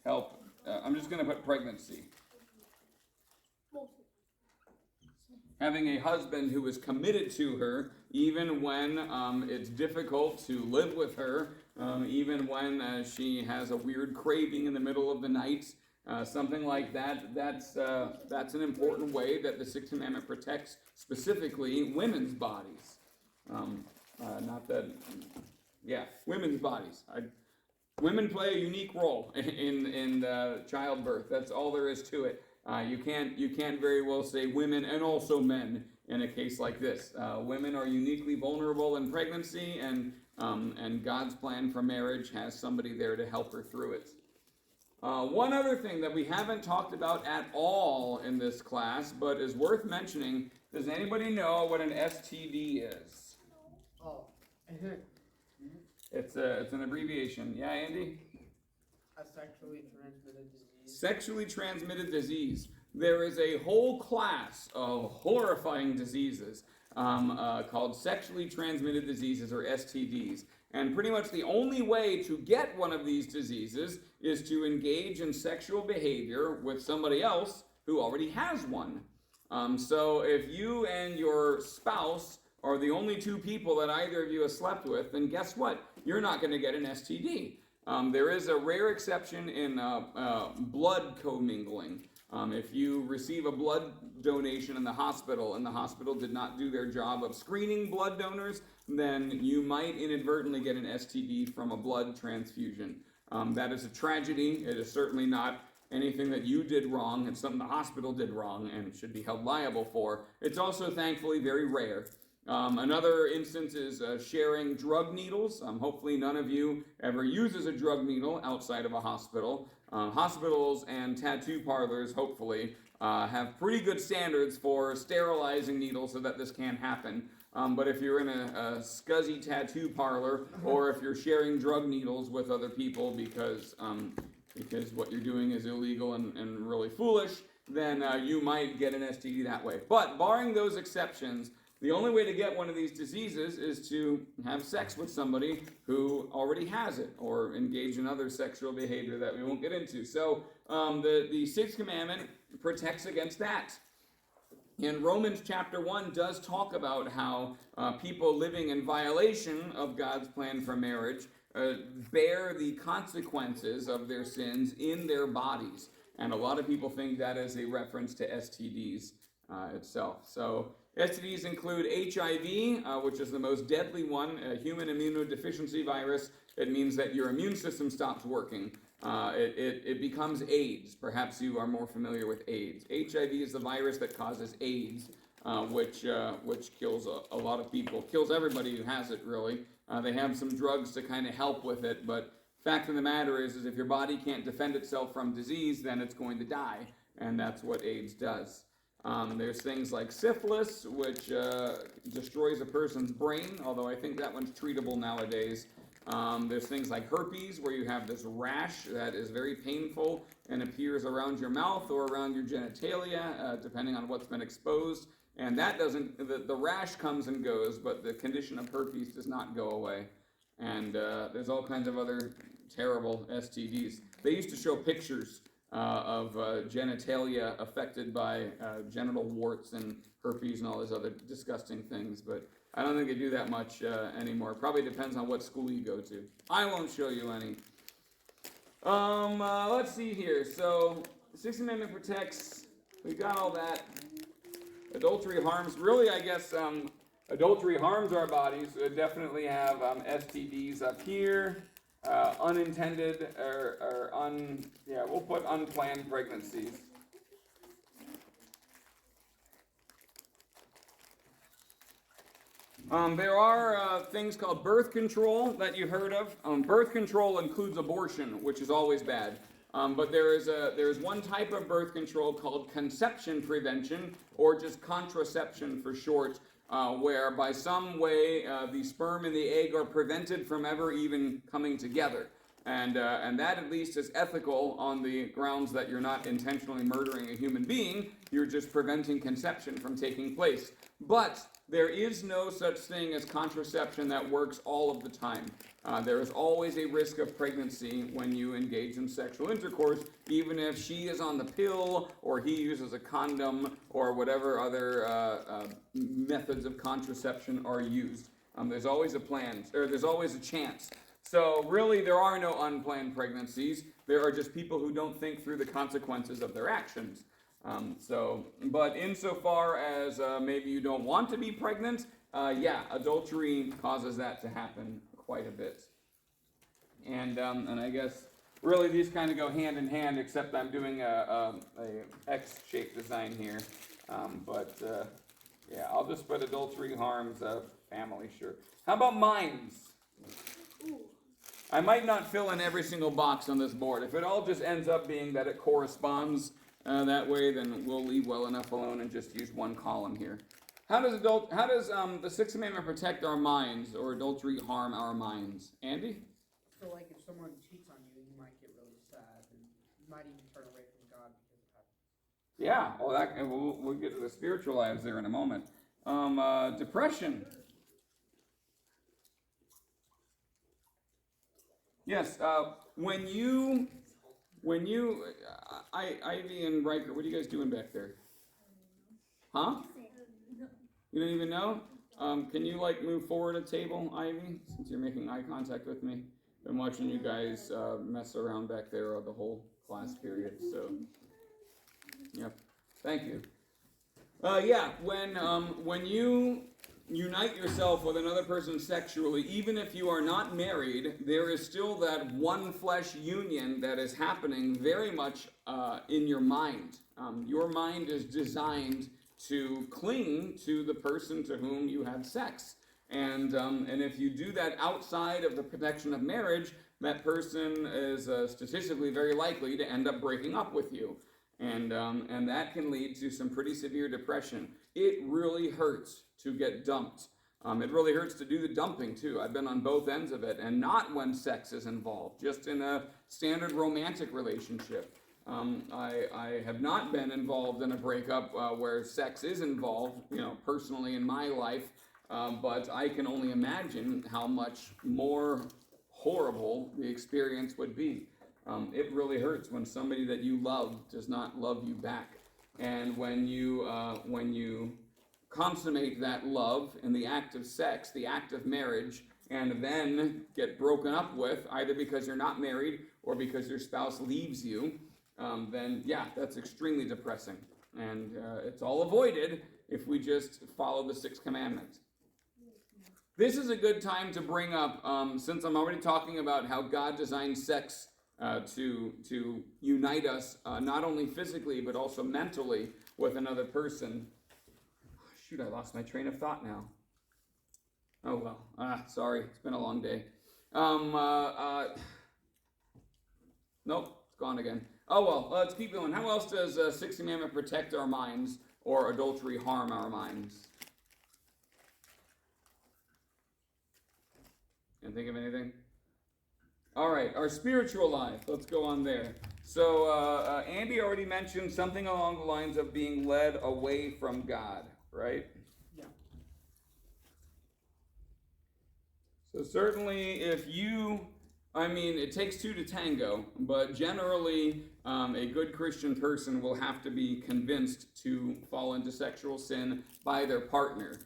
help. I'm just going to put pregnancy. Having a husband who is committed to her, even when it's difficult to live with her, even when she has a weird craving in the middle of the night, something like that. That's an important way that the Sixth Commandment protects specifically women's bodies. Women's bodies. Women play a unique role in childbirth. That's all there is to it. You can't very well say women and also men in a case like this. Women are uniquely vulnerable in pregnancy, and God's plan for marriage has somebody there to help her through it. One other thing that we haven't talked about at all in this class, but is worth mentioning, does anybody know what an STD is? Oh. It's an abbreviation. Yeah, Andy? A sexually transmitted disease. Sexually transmitted disease. There is a whole class of horrifying diseases called sexually transmitted diseases, or STDs. And pretty much the only way to get one of these diseases is to engage in sexual behavior with somebody else who already has one. So if you and your spouse are the only two people that either of you have slept with, then guess what? You're not going to get an STD. There is a rare exception in blood commingling. If you receive a blood donation in the hospital, and the hospital did not do their job of screening blood donors, then you might inadvertently get an STD from a blood transfusion. That is a tragedy. It is certainly not anything that you did wrong. It's something the hospital did wrong and should be held liable for. It's also, thankfully, very rare. Another instance is sharing drug needles. Hopefully none of you ever uses a drug needle outside of a hospital. Hospitals and tattoo parlors, hopefully, have pretty good standards for sterilizing needles so that this can't happen. But if you're in a scuzzy tattoo parlor, or if you're sharing drug needles with other people because what you're doing is illegal and really foolish, then you might get an STD that way. But barring those exceptions, the only way to get one of these diseases is to have sex with somebody who already has it, or engage in other sexual behavior that we won't get into. So the Sixth Commandment protects against that. And Romans chapter 1 does talk about how people living in violation of God's plan for marriage bear the consequences of their sins in their bodies. And a lot of people think that is a reference to STDs itself. So STDs include HIV, which is the most deadly one, a human immunodeficiency virus. It means that your immune system stops working. It becomes AIDS. Perhaps you are more familiar with AIDS. HIV is the virus that causes AIDS, which kills a lot of people, kills everybody who has it, really. They have some drugs to kind of help with it, but fact of the matter is if your body can't defend itself from disease, then it's going to die, and that's what AIDS does. There's things like syphilis, which destroys a person's brain, although I think that one's treatable nowadays. There's things like herpes, where you have this rash that is very painful and appears around your mouth or around your genitalia, depending on what's been exposed. And that doesn't, the rash comes and goes, but the condition of herpes does not go away. And there's all kinds of other terrible STDs. They used to show pictures of genitalia affected by genital warts and herpes and all those other disgusting things, but I don't think they do that much anymore. Probably depends on what school you go to. I won't show you any. Let's see here. So, the Sixth Amendment protects, we got all that. Adultery harms, really, I guess, adultery harms our bodies. So it definitely have STDs up here. Unintended, we'll put unplanned pregnancies. There are things called birth control that you heard of. Birth control includes abortion, which is always bad. But there is one type of birth control called conception prevention, or just contraception for short, where by some way the sperm and the egg are prevented from ever even coming together. And that at least is ethical on the grounds that you're not intentionally murdering a human being, you're just preventing conception from taking place. But there is no such thing as contraception that works all of the time. There is always a risk of pregnancy when you engage in sexual intercourse, even if she is on the pill or he uses a condom or whatever other methods of contraception are used. There's always there's always a chance. So really, there are no unplanned pregnancies. There are just people who don't think through the consequences of their actions. But insofar as maybe you don't want to be pregnant, adultery causes that to happen quite a bit. And I guess really these kind of go hand in hand, except I'm doing a X-shaped design here. I'll just put adultery harms family, sure. How about minds? I might not fill in every single box on this board. If it all just ends up being that it corresponds that way, then we'll leave well enough alone and just use one column here. How does the Sixth Amendment protect our minds, or adultery harm our minds? Andy? So, like, if someone cheats on you, you might get really sad, and you might even turn away from God because of that. Yeah, well, we'll get to the spiritual lives there in a moment. Depression. Yes, Ivy and Riker, what are you guys doing back there? Huh? You don't even know? Can you move forward a table, Ivy, since you're making eye contact with me? Been watching you guys mess around back there the whole class period, so. Yep. Thank you. When you unite yourself with another person sexually, even if you are not married, there is still that one flesh union that is happening very much in your mind. Your mind is designed to cling to the person to whom you have sex. And if you do that outside of the protection of marriage, that person is statistically very likely to end up breaking up with you. And that can lead to some pretty severe depression. It really hurts to get dumped. It really hurts to do the dumping, too. I've been on both ends of it, and not when sex is involved, just in a standard romantic relationship. I have not been involved in a breakup where sex is involved, personally in my life, but I can only imagine how much more horrible the experience would be. It really hurts when somebody that you love does not love you back. And when you consummate that love in the act of sex, the act of marriage, and then get broken up with, either because you're not married or because your spouse leaves you, then that's extremely depressing. And it's all avoided if we just follow the Sixth Commandment. This is a good time to bring up, since I'm already talking about how God designed sex to unite us, not only physically, but also mentally with another person. Shoot, I lost my train of thought now. Oh well, sorry, it's been a long day. Nope, it's gone again. Oh well, let's keep going. How else does Sixth Commandment protect our minds, or adultery harm our minds? Can't think of anything? All right, our spiritual life. Let's go on there. So Andy already mentioned something along the lines of being led away from God, right? Yeah. So certainly it takes two to tango, but generally a good Christian person will have to be convinced to fall into sexual sin by their partner,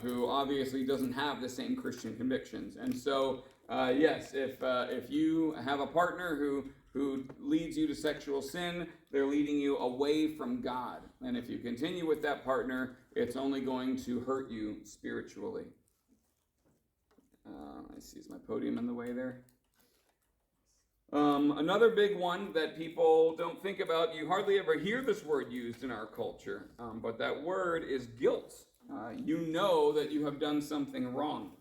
who obviously doesn't have the same Christian convictions. And so, yes, if you have a partner who who leads you to sexual sin. They're leading you away from God. And if you continue with that partner, it's only going to hurt you spiritually. I see, is my podium in the way there? Another big one that people don't think about, you hardly ever hear this word used in our culture, but that word is guilt. You know that you have done something wrong,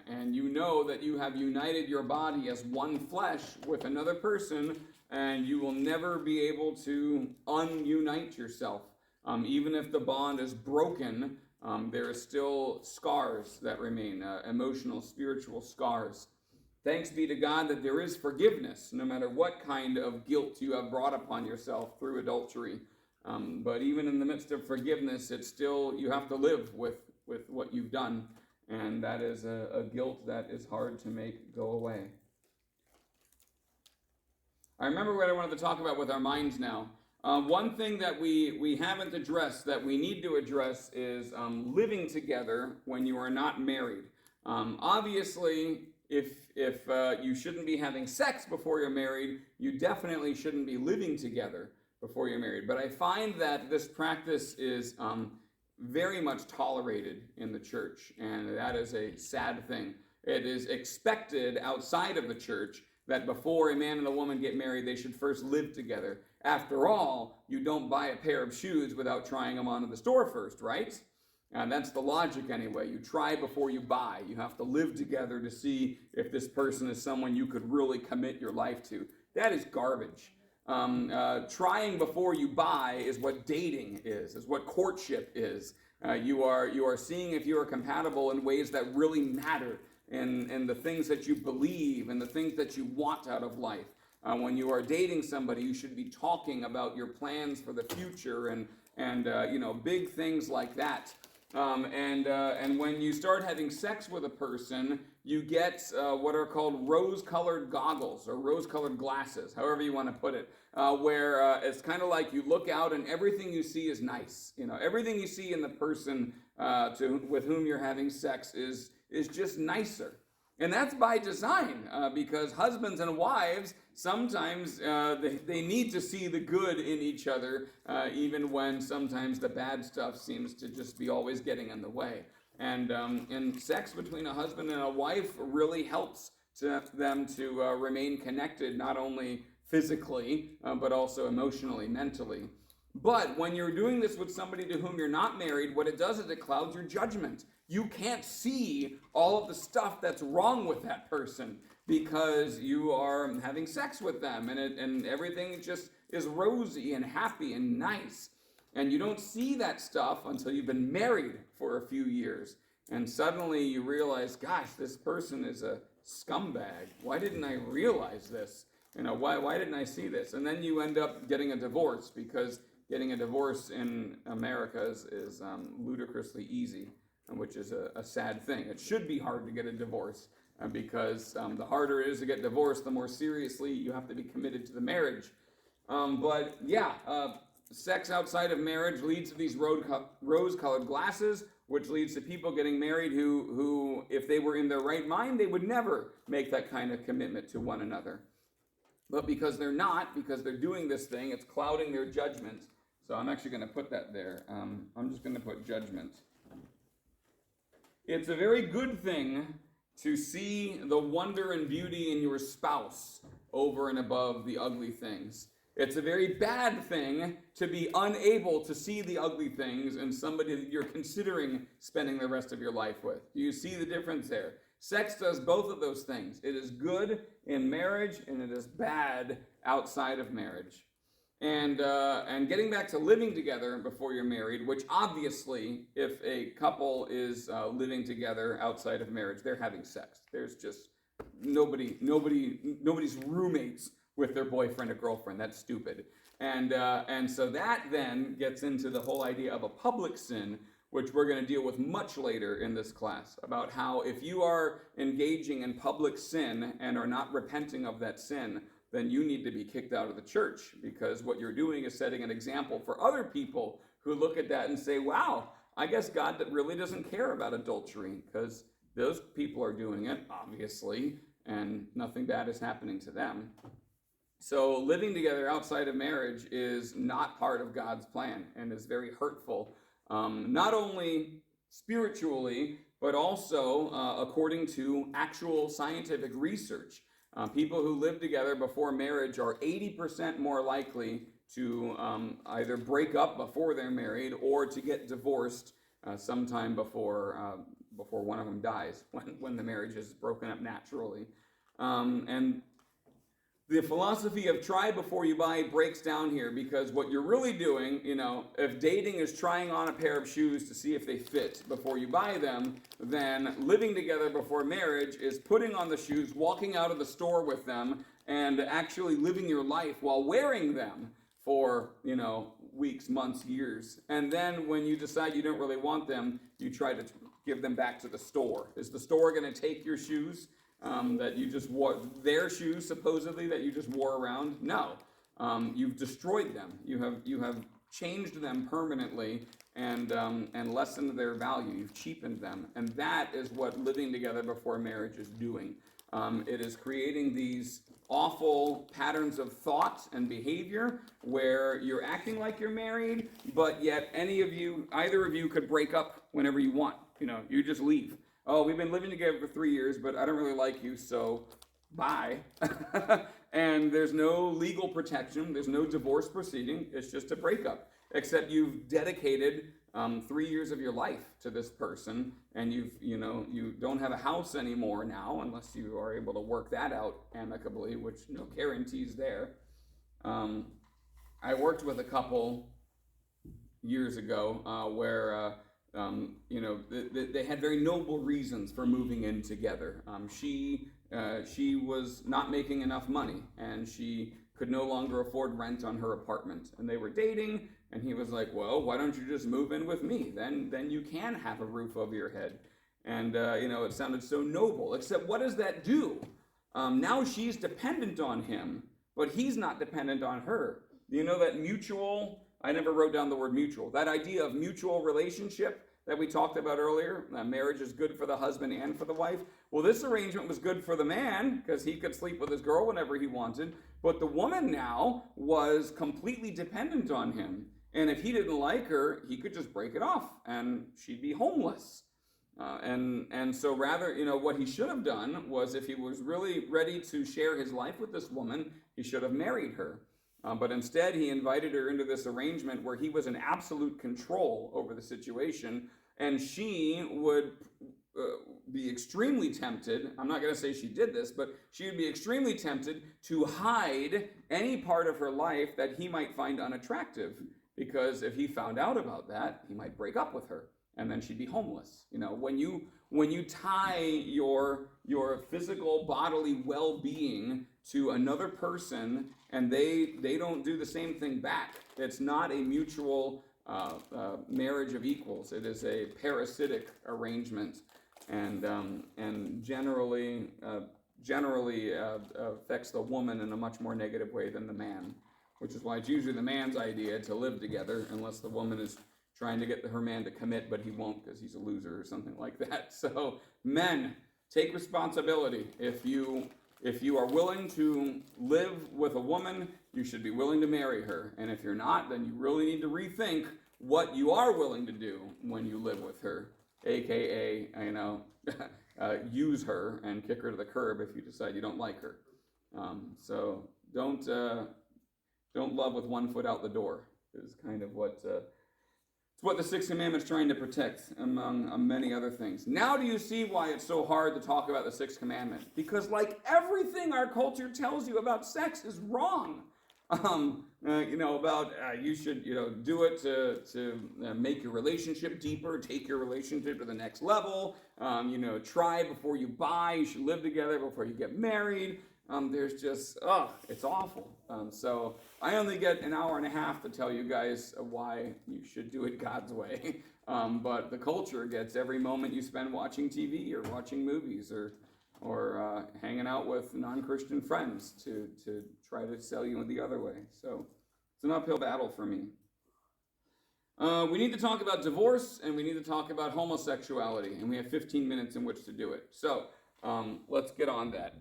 and you know that you have united your body as one flesh with another person, and you will never be able to ununite yourself. Even if the bond is broken, there are still scars that remain, emotional, spiritual scars. Thanks be to God that there is forgiveness, no matter what kind of guilt you have brought upon yourself through adultery. But even in the midst of forgiveness, it's still, you have to live with what you've done. And that is a guilt that is hard to make go away. I remember what I wanted to talk about with our minds now. One thing that we haven't addressed that we need to address is living together when you are not married. Obviously, if you shouldn't be having sex before you're married, you definitely shouldn't be living together before you're married. But I find that this practice is very much tolerated in the church, and that is a sad thing. It is expected outside of the church that before a man and a woman get married, they should first live together. After all, you don't buy a pair of shoes without trying them on in the store first, right? And that's the logic anyway. You try before you buy. You have to live together to see if this person is someone you could really commit your life to. That is garbage. Trying before you buy is what dating is what courtship is. You are seeing if you are compatible in ways that really matter, and the things that you believe and the things that you want out of life. When you are dating somebody, you should be talking about your plans for the future and big things like that. And when you start having sex with a person, you get what are called rose-colored goggles or rose-colored glasses, however you want to put it, where it's kind of like you look out and everything you see is nice. Everything you see in the person with whom you're having sex is just nicer. And that's by design, because husbands and wives, sometimes they need to see the good in each other, even when sometimes the bad stuff seems to just be always getting in the way. And sex between a husband and a wife really helps them to remain connected, not only physically, but also emotionally, mentally. But when you're doing this with somebody to whom you're not married, what it does is it clouds your judgment. You can't see all of the stuff that's wrong with that person because you are having sex with them, and everything just is rosy and happy and nice. And you don't see that stuff until you've been married for a few years. And suddenly you realize, gosh, this person is a scumbag. Why didn't I realize this? Why didn't I see this? And then you end up getting a divorce, because getting a divorce in America is ludicrously easy, which is a sad thing. It should be hard to get a divorce, because the harder it is to get divorced, the more seriously you have to be committed to the marriage. Sex outside of marriage leads to these rose-colored glasses, which leads to people getting married who, if they were in their right mind, they would never make that kind of commitment to one another. But because they're not, because they're doing this thing, it's clouding their judgment. So I'm actually going to put that there. I'm just going to put judgment. It's a very good thing to see the wonder and beauty in your spouse over and above the ugly things. It's a very bad thing to be unable to see the ugly things in somebody that you're considering spending the rest of your life with. Do you see the difference there? Sex does both of those things. It is good in marriage, and it is bad outside of marriage. And getting back to living together before you're married, which obviously, if a couple is living together outside of marriage, they're having sex. There's just nobody's roommates with their boyfriend or girlfriend. That's stupid. And so that then gets into the whole idea of a public sin, which we're going to deal with much later in this class, about how if you are engaging in public sin and are not repenting of that sin, then you need to be kicked out of the church, because what you're doing is setting an example for other people who look at that and say, wow, I guess God really doesn't care about adultery, because those people are doing it, obviously, and nothing bad is happening to them. So living together outside of marriage is not part of God's plan and is very hurtful, not only spiritually, but also according to actual scientific research. People who live together before marriage are 80% more likely to either break up before they're married or to get divorced sometime before one of them dies, when the marriage is broken up naturally. And the philosophy of try before you buy breaks down here, because what you're really doing, if dating is trying on a pair of shoes to see if they fit before you buy them, then living together before marriage is putting on the shoes, walking out of the store with them, and actually living your life while wearing them for, weeks, months, years. And then when you decide you don't really want them, you try to give them back to the store. Is the store going to take your shoes? That you just wore, their shoes supposedly that you just wore around? No, you've destroyed them. You have changed them permanently and lessened their value. You've cheapened them, and that is what living together before marriage is doing. It is creating these awful patterns of thought and behavior where you're acting like you're married, but yet either of you could break up whenever you want. You just leave. Oh, we've been living together for 3 years, but I don't really like you, so bye. And there's no legal protection. There's no divorce proceeding. It's just a breakup. Except you've dedicated 3 years of your life to this person, and you don't have a house anymore now, unless you are able to work that out amicably, which no guarantees there. I worked with a couple years ago where they had very noble reasons for moving in together. She was not making enough money, and she could no longer afford rent on her apartment. And they were dating, and he was like, well, why don't you just move in with me? Then you can have a roof over your head. And, it sounded so noble. Except what does that do? Now she's dependent on him, but he's not dependent on her. That mutual... I never wrote down the word mutual. That idea of mutual relationship that we talked about earlier, marriage is good for the husband and for the wife. Well, this arrangement was good for the man because he could sleep with his girl whenever he wanted. But the woman now was completely dependent on him. And if he didn't like her, he could just break it off and she'd be homeless. And so rather, what he should have done was, if he was really ready to share his life with this woman, he should have married her. But instead, he invited her into this arrangement where he was in absolute control over the situation, and she would be extremely tempted. I'm not going to say she did this, but she would be extremely tempted to hide any part of her life that he might find unattractive, because if he found out about that, he might break up with her, and then she'd be homeless. When you tie your physical bodily well-being to another person, and they don't do the same thing back, it's not a mutual marriage of equals. It is a parasitic arrangement, and generally affects the woman in a much more negative way than the man, which is why it's usually the man's idea to live together, unless the woman is trying to get her man to commit, but he won't because he's a loser or something like that. So men, take responsibility. If you are willing to live with a woman, you should be willing to marry her. And if you're not, then you really need to rethink what you are willing to do when you live with her, aka, use her and kick her to the curb if you decide you don't like her. So don't love with one foot out the door is kind of what it's what the Sixth Commandment is trying to protect, among many other things. Now do you see why it's so hard to talk about the Sixth Commandment? Because like everything our culture tells you about sex is wrong. You should, do it to make your relationship deeper, take your relationship to the next level. Try before you buy. You should live together before you get married. There's just, it's awful. So I only get an hour and a half to tell you guys why you should do it God's way. But the culture gets every moment you spend watching TV or watching movies or hanging out with non-Christian friends to try to sell you the other way. So it's an uphill battle for me. We need to talk about divorce, and we need to talk about homosexuality, and we have 15 minutes in which to do it. So let's get on that.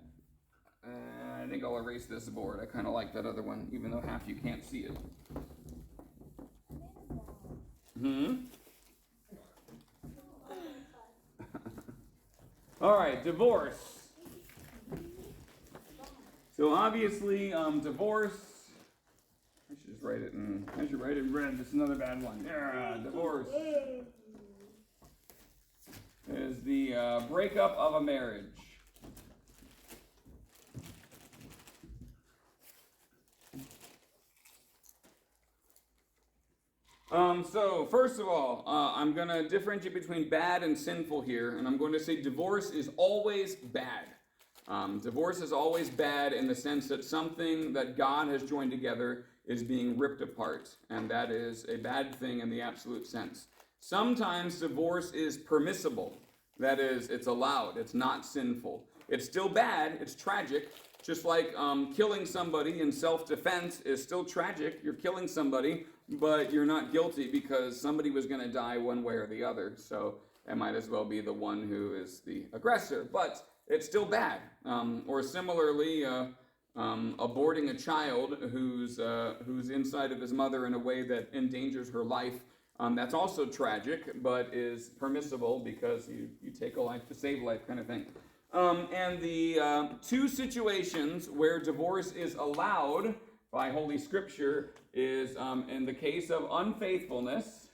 I think I'll erase this board. I kind of like that other one, even though half you can't see it. All right, divorce. So obviously, divorce. I should just write it in. I should write it in red. This is another bad one. Yeah, divorce is the breakup of a marriage. So first of all, I'm going to differentiate between bad and sinful here, and I'm going to say divorce is always bad. Divorce is always bad in the sense that something that God has joined together is being ripped apart, and that is a bad thing in the absolute sense. Sometimes divorce is permissible. That is, it's allowed. It's not sinful. It's still bad. It's tragic. Just like killing somebody in self-defense is still tragic. You're killing somebody, but you're not guilty because somebody was going to die one way or the other. So it might as well be the one who is the aggressor. But it's still bad. Or similarly, aborting a child who's inside of his mother in a way that endangers her life. That's also tragic, but is permissible because you take a life to save life kind of thing. And the two situations where divorce is allowed by Holy Scripture is in the case of unfaithfulness,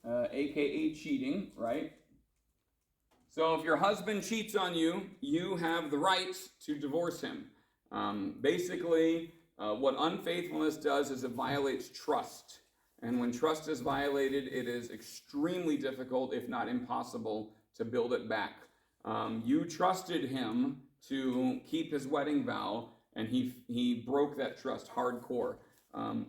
aka cheating, right? So if your husband cheats on you, you have the right to divorce him. Basically, what unfaithfulness does is it violates trust. And when trust is violated, it is extremely difficult, if not impossible, to build it back. You trusted him to keep his wedding vow, and he broke that trust hardcore.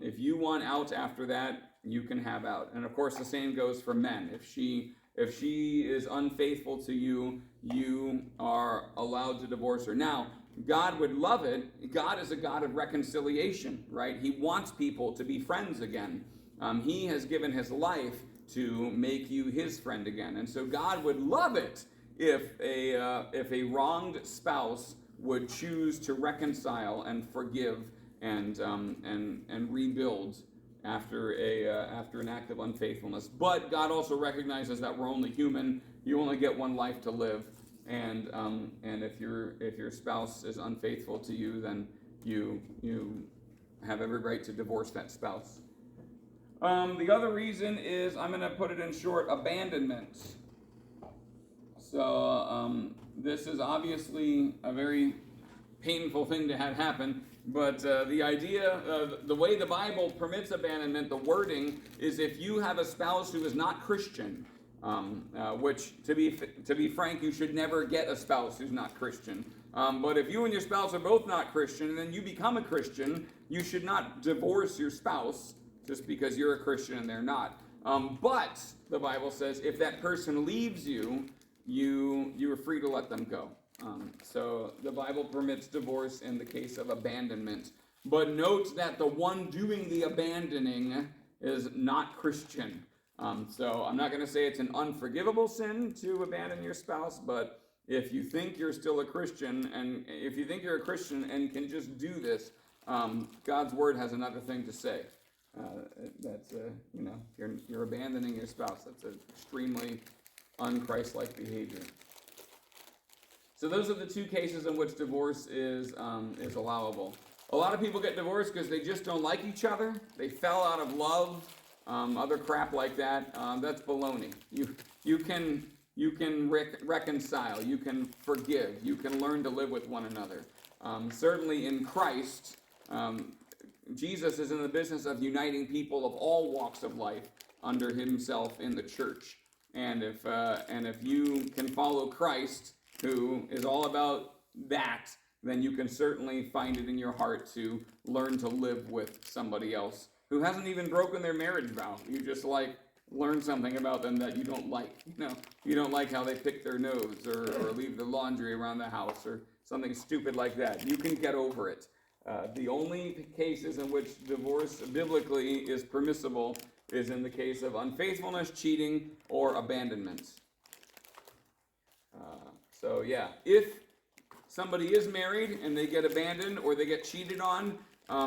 If you want out after that, you can have out. And of course, the same goes for men. If she is unfaithful to you, you are allowed to divorce her. Now, God would love it. God is a God of reconciliation, right? He wants people to be friends again. He has given his life to make you his friend again. And so God would love it if a wronged spouse would choose to reconcile and forgive and rebuild after an act of unfaithfulness. But God also recognizes that we're only human. You only get one life to live, and if your spouse is unfaithful to you, then you have every right to divorce that spouse. The other reason is, I'm going to put it in short, abandonment. So this is obviously a very painful thing to have happen, but the idea, the way the Bible permits abandonment, the wording is if you have a spouse who is not Christian, which to be frank, you should never get a spouse who's not Christian. But if you and your spouse are both not Christian, and then you become a Christian, you should not divorce your spouse just because you're a Christian and they're not. But the Bible says if that person leaves you, you are free to let them go. So the Bible permits divorce in the case of abandonment. But note that the one doing the abandoning is not Christian. So I'm not going to say it's an unforgivable sin to abandon your spouse, but if you think you're still a Christian, and if you think you're a Christian and can just do this, God's word has another thing to say. That's you're abandoning your spouse. That's an extremely un-Christ-like behavior. So those are the two cases in which divorce is allowable. A lot of people get divorced because they just don't like each other. They fell out of love, other crap like that. That's baloney. You can reconcile. You can forgive. You can learn to live with one another. Certainly in Christ, Jesus is in the business of uniting people of all walks of life under himself in the church. And if you can follow Christ, who is all about that, then you can certainly find it in your heart to learn to live with somebody else who hasn't even broken their marriage vow. You just learn something about them that you don't like. You don't like how they pick their nose or leave the laundry around the house or something stupid like that. You can get over it. The only cases in which divorce biblically is permissible is in the case of unfaithfulness, cheating, or abandonment. So yeah, if somebody is married and they get abandoned or they get cheated on,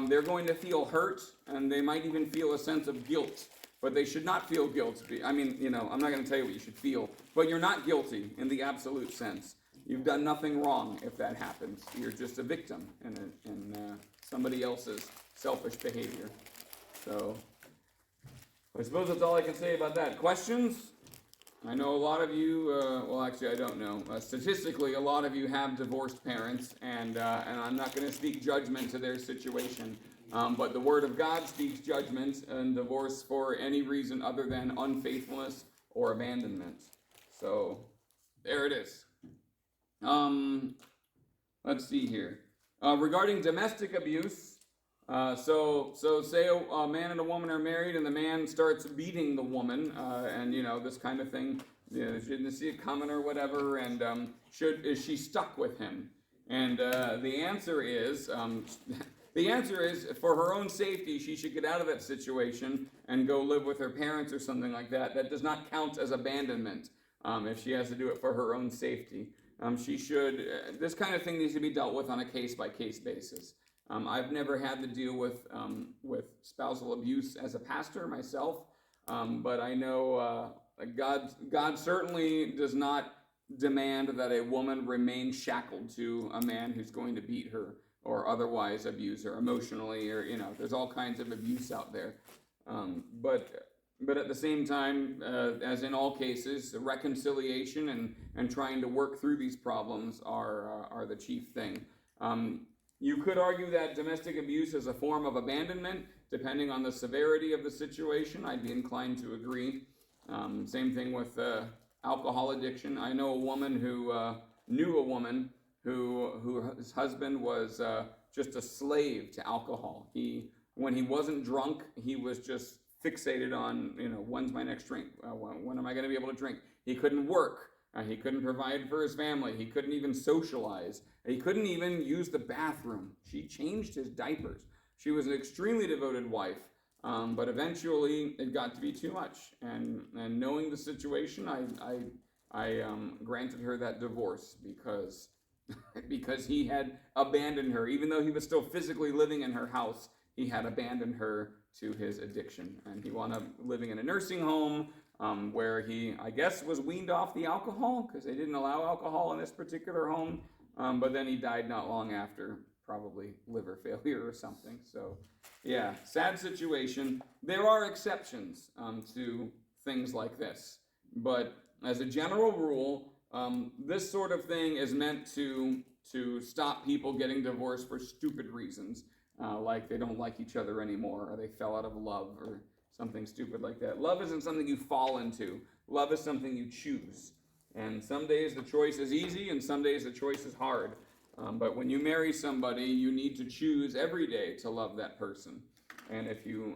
they're going to feel hurt, and they might even feel a sense of guilt. But they should not feel guilt. I mean, I'm not going to tell you what you should feel, but you're not guilty in the absolute sense. You've done nothing wrong if that happens. You're just a victim in somebody else's selfish behavior. So, I suppose that's all I can say about that. Questions? I know a lot of you, well, actually, I don't know. Statistically, a lot of you have divorced parents, and I'm not going to speak judgment to their situation. But the Word of God speaks judgment and divorce for any reason other than unfaithfulness or abandonment. So, there it is. Let's see here. Regarding domestic abuse, so say a man and a woman are married and the man starts beating the woman, and this kind of thing, she didn't see it coming or whatever, and is she stuck with him? And the answer is, for her own safety, she should get out of that situation and go live with her parents or something like that. That does not count as abandonment if she has to do it for her own safety. She should, this kind of thing needs to be dealt with on a case-by-case basis. I've never had to deal with spousal abuse as a pastor myself, but I know God certainly does not demand that a woman remain shackled to a man who's going to beat her or otherwise abuse her emotionally, or there's all kinds of abuse out there. But at the same time, as in all cases, reconciliation and trying to work through these problems are the chief thing. You could argue that domestic abuse is a form of abandonment, depending on the severity of the situation. I'd be inclined to agree. Same thing with alcohol addiction. I know a woman who knew a woman whose husband was just a slave to alcohol. When he wasn't drunk, he was just fixated on, when's my next drink? When am I going to be able to drink? He couldn't work. He couldn't provide for his family. He couldn't even socialize. He couldn't even use the bathroom. She changed his diapers. She was an extremely devoted wife, but eventually it got to be too much. And knowing the situation, I granted her that divorce because he had abandoned her. Even though he was still physically living in her house, he had abandoned her to his addiction. And he wound up living in a nursing home where he, I guess, was weaned off the alcohol because they didn't allow alcohol in this particular home. But then he died not long after, probably liver failure or something. So, yeah, sad situation. There are exceptions to things like this. But as a general rule, this sort of thing is meant to stop people getting divorced for stupid reasons, like they don't like each other anymore, or they fell out of love, or something stupid like that. Love isn't something you fall into. Love is something you choose. And some days the choice is easy, and some days the choice is hard. But when you marry somebody, you need to choose every day to love that person. And if you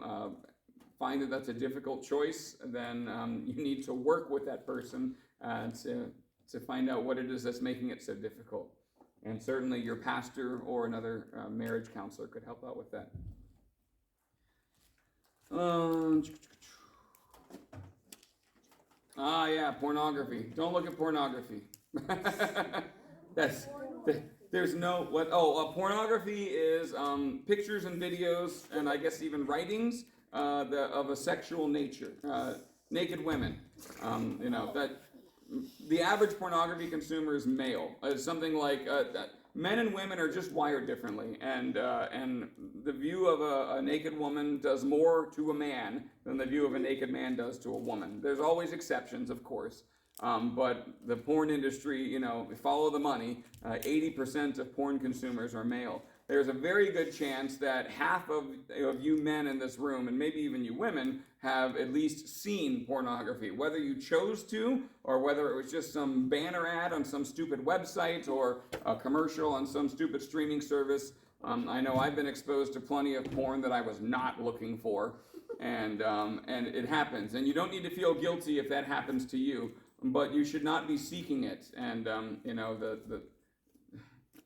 find that that's a difficult choice, then you need to work with that person to find out what it is that's making it so difficult. And certainly your pastor or another marriage counselor could help out with that. Yeah, pornography. Don't look at pornography. There's no, pornography is pictures and videos, and I guess even writings of a sexual nature. Naked women. That the average pornography consumer is male. It's something like men and women are just wired differently, and the view of a naked woman does more to a man than the view of a naked man does to a woman. There's always exceptions, of course, but the porn industry, follow the money. 80% of porn consumers are male. There's a very good chance that half of you men in this room, and maybe even you women, have at least seen pornography, whether you chose to, or whether it was just some banner ad on some stupid website, or a commercial on some stupid streaming service. I know I've been exposed to plenty of porn that I was not looking for, and it happens. And you don't need to feel guilty if that happens to you, but you should not be seeking it. And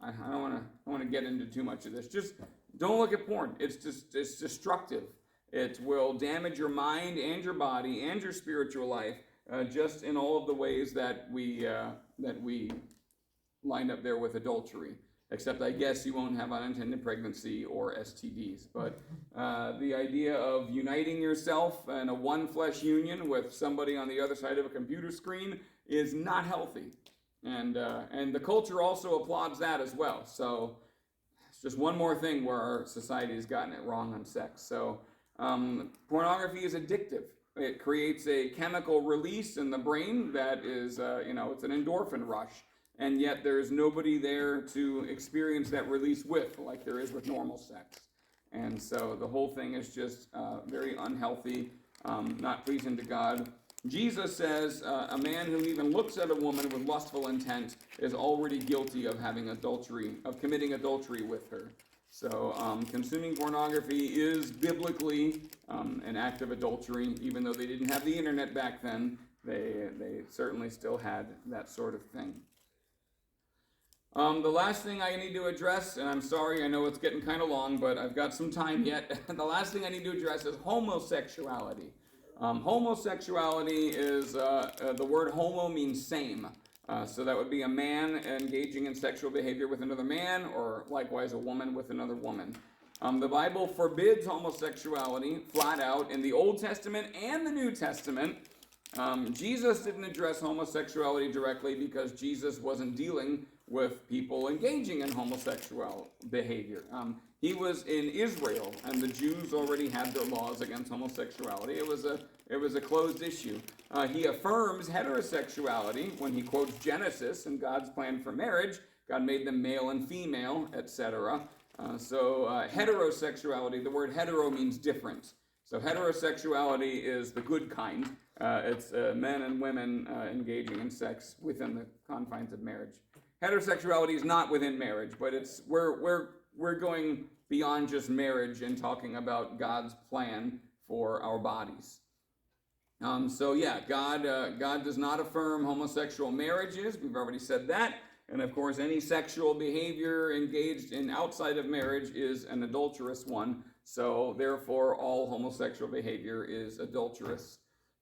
I don't want to get into too much of this. Just don't look at porn. It's destructive. It will damage your mind and your body and your spiritual life, just in all of the ways that we lined up there with adultery. Except I guess you won't have unintended pregnancy or STDs. But the idea of uniting yourself in a one flesh union with somebody on the other side of a computer screen is not healthy. And the culture also applauds that as well. So it's just one more thing where our society has gotten it wrong on sex. So pornography is addictive. It creates a chemical release in the brain that is, it's an endorphin rush. And yet there's nobody there to experience that release with, like there is with normal sex. And so the whole thing is just very unhealthy, not pleasing to God. Jesus says a man who even looks at a woman with lustful intent is already guilty of committing adultery with her. So consuming pornography is biblically an act of adultery. Even though they didn't have the internet back then, they certainly still had that sort of thing. The last thing I need to address, and I'm sorry, I know it's getting kind of long, but I've got some time yet. The last thing I need to address is homosexuality. Homosexuality is, the word homo means same. So that would be a man engaging in sexual behavior with another man, or likewise a woman with another woman. The Bible forbids homosexuality flat out in the Old Testament and the New Testament. Jesus didn't address homosexuality directly because Jesus wasn't dealing with people engaging in homosexual behavior. He was in Israel, and the Jews already had their laws against homosexuality. It was a closed issue. He affirms heterosexuality when he quotes Genesis and God's plan for marriage. God made them male and female, etc. So heterosexuality, the word hetero means different. So heterosexuality is the good kind. It's men and women engaging in sex within the confines of marriage. Heterosexuality is not within marriage, but we're going beyond just marriage and talking about God's plan for our bodies. God does not affirm homosexual marriages. We've already said that. And of course, any sexual behavior engaged in outside of marriage is an adulterous one. So therefore, all homosexual behavior is adulterous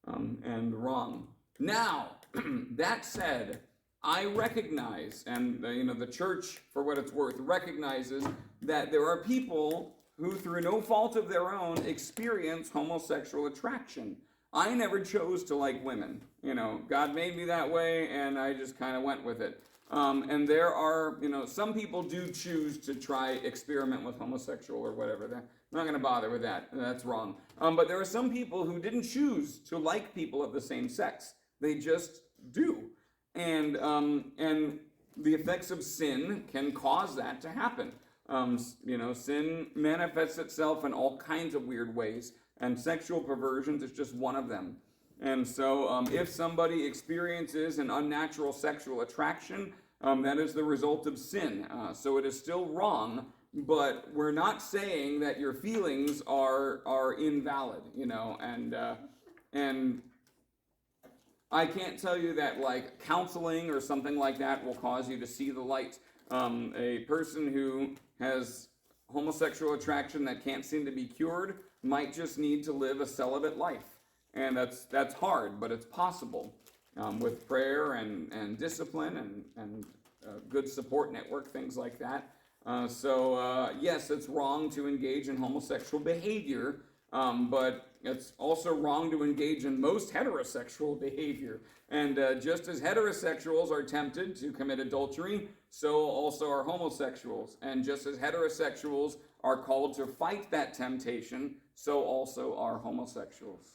and wrong. Now, that said, I recognize, and the church, for what it's worth, recognizes that there are people who, through no fault of their own, experience homosexual attraction. I never chose to like women. God made me that way, and I just kind of went with it. And there are, some people do choose to try experiment with homosexual or whatever. I'm not going to bother with that. That's wrong. But there are some people who didn't choose to like people of the same sex. They just do. And the effects of sin can cause that to happen. Sin manifests itself in all kinds of weird ways, and sexual perversions is just one of them. And so if somebody experiences an unnatural sexual attraction, that is the result of sin. So it is still wrong, but we're not saying that your feelings are invalid, and I can't tell you that like counseling or something like that will cause you to see the light. A person who has homosexual attraction that can't seem to be cured might just need to live a celibate life. And that's hard, but it's possible with prayer and discipline and good support network, things like that. Yes, it's wrong to engage in homosexual behavior, but it's also wrong to engage in most heterosexual behavior. And just as heterosexuals are tempted to commit adultery, so also are homosexuals. And just as heterosexuals are called to fight that temptation, so also are homosexuals.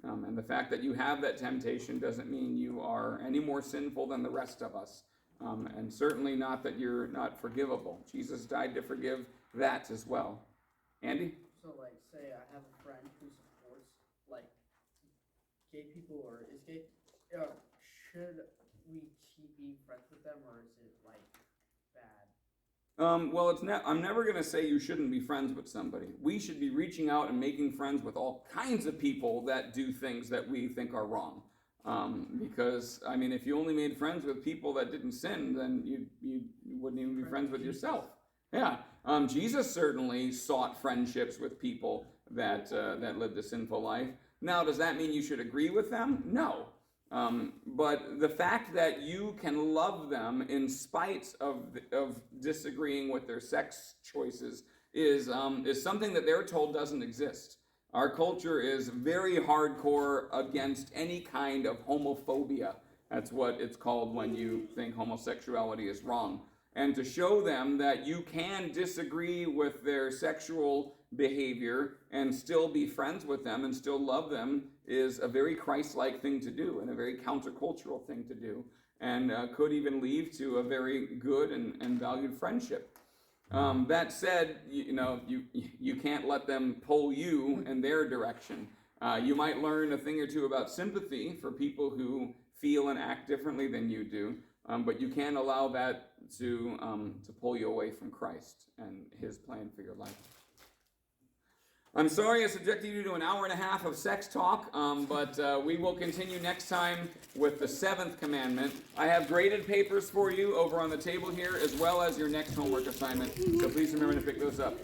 And the fact that you have that temptation doesn't mean you are any more sinful than the rest of us. And certainly not that you're not forgivable. Jesus died to forgive that as well. Andy? So, say I have a friend who supports, gay people or is gay. Should we be friends with them, or is it, bad? I'm never going to say you shouldn't be friends with somebody. We should be reaching out and making friends with all kinds of people that do things that we think are wrong. Because, if you only made friends with people that didn't sin, then you wouldn't even be friends with yourself. Yeah. Jesus certainly sought friendships with people that lived a sinful life. Now, does that mean you should agree with them? No. But the fact that you can love them in spite of disagreeing with their sex choices is something that they're told doesn't exist. Our culture is very hardcore against any kind of homophobia. That's what it's called when you think homosexuality is wrong. And to show them that you can disagree with their sexual behavior and still be friends with them and still love them is a very Christ-like thing to do and a very countercultural thing to do, and could even lead to a very good and valued friendship. That said, you can't let them pull you in their direction. You might learn a thing or two about sympathy for people who feel and act differently than you do, but you can't allow that to pull you away from Christ and his plan for your life. I'm sorry I subjected you to an hour and a half of sex talk, but we will continue next time with the 7th commandment. I have graded papers for you over on the table here, as well as your next homework assignment, so please remember to pick those up.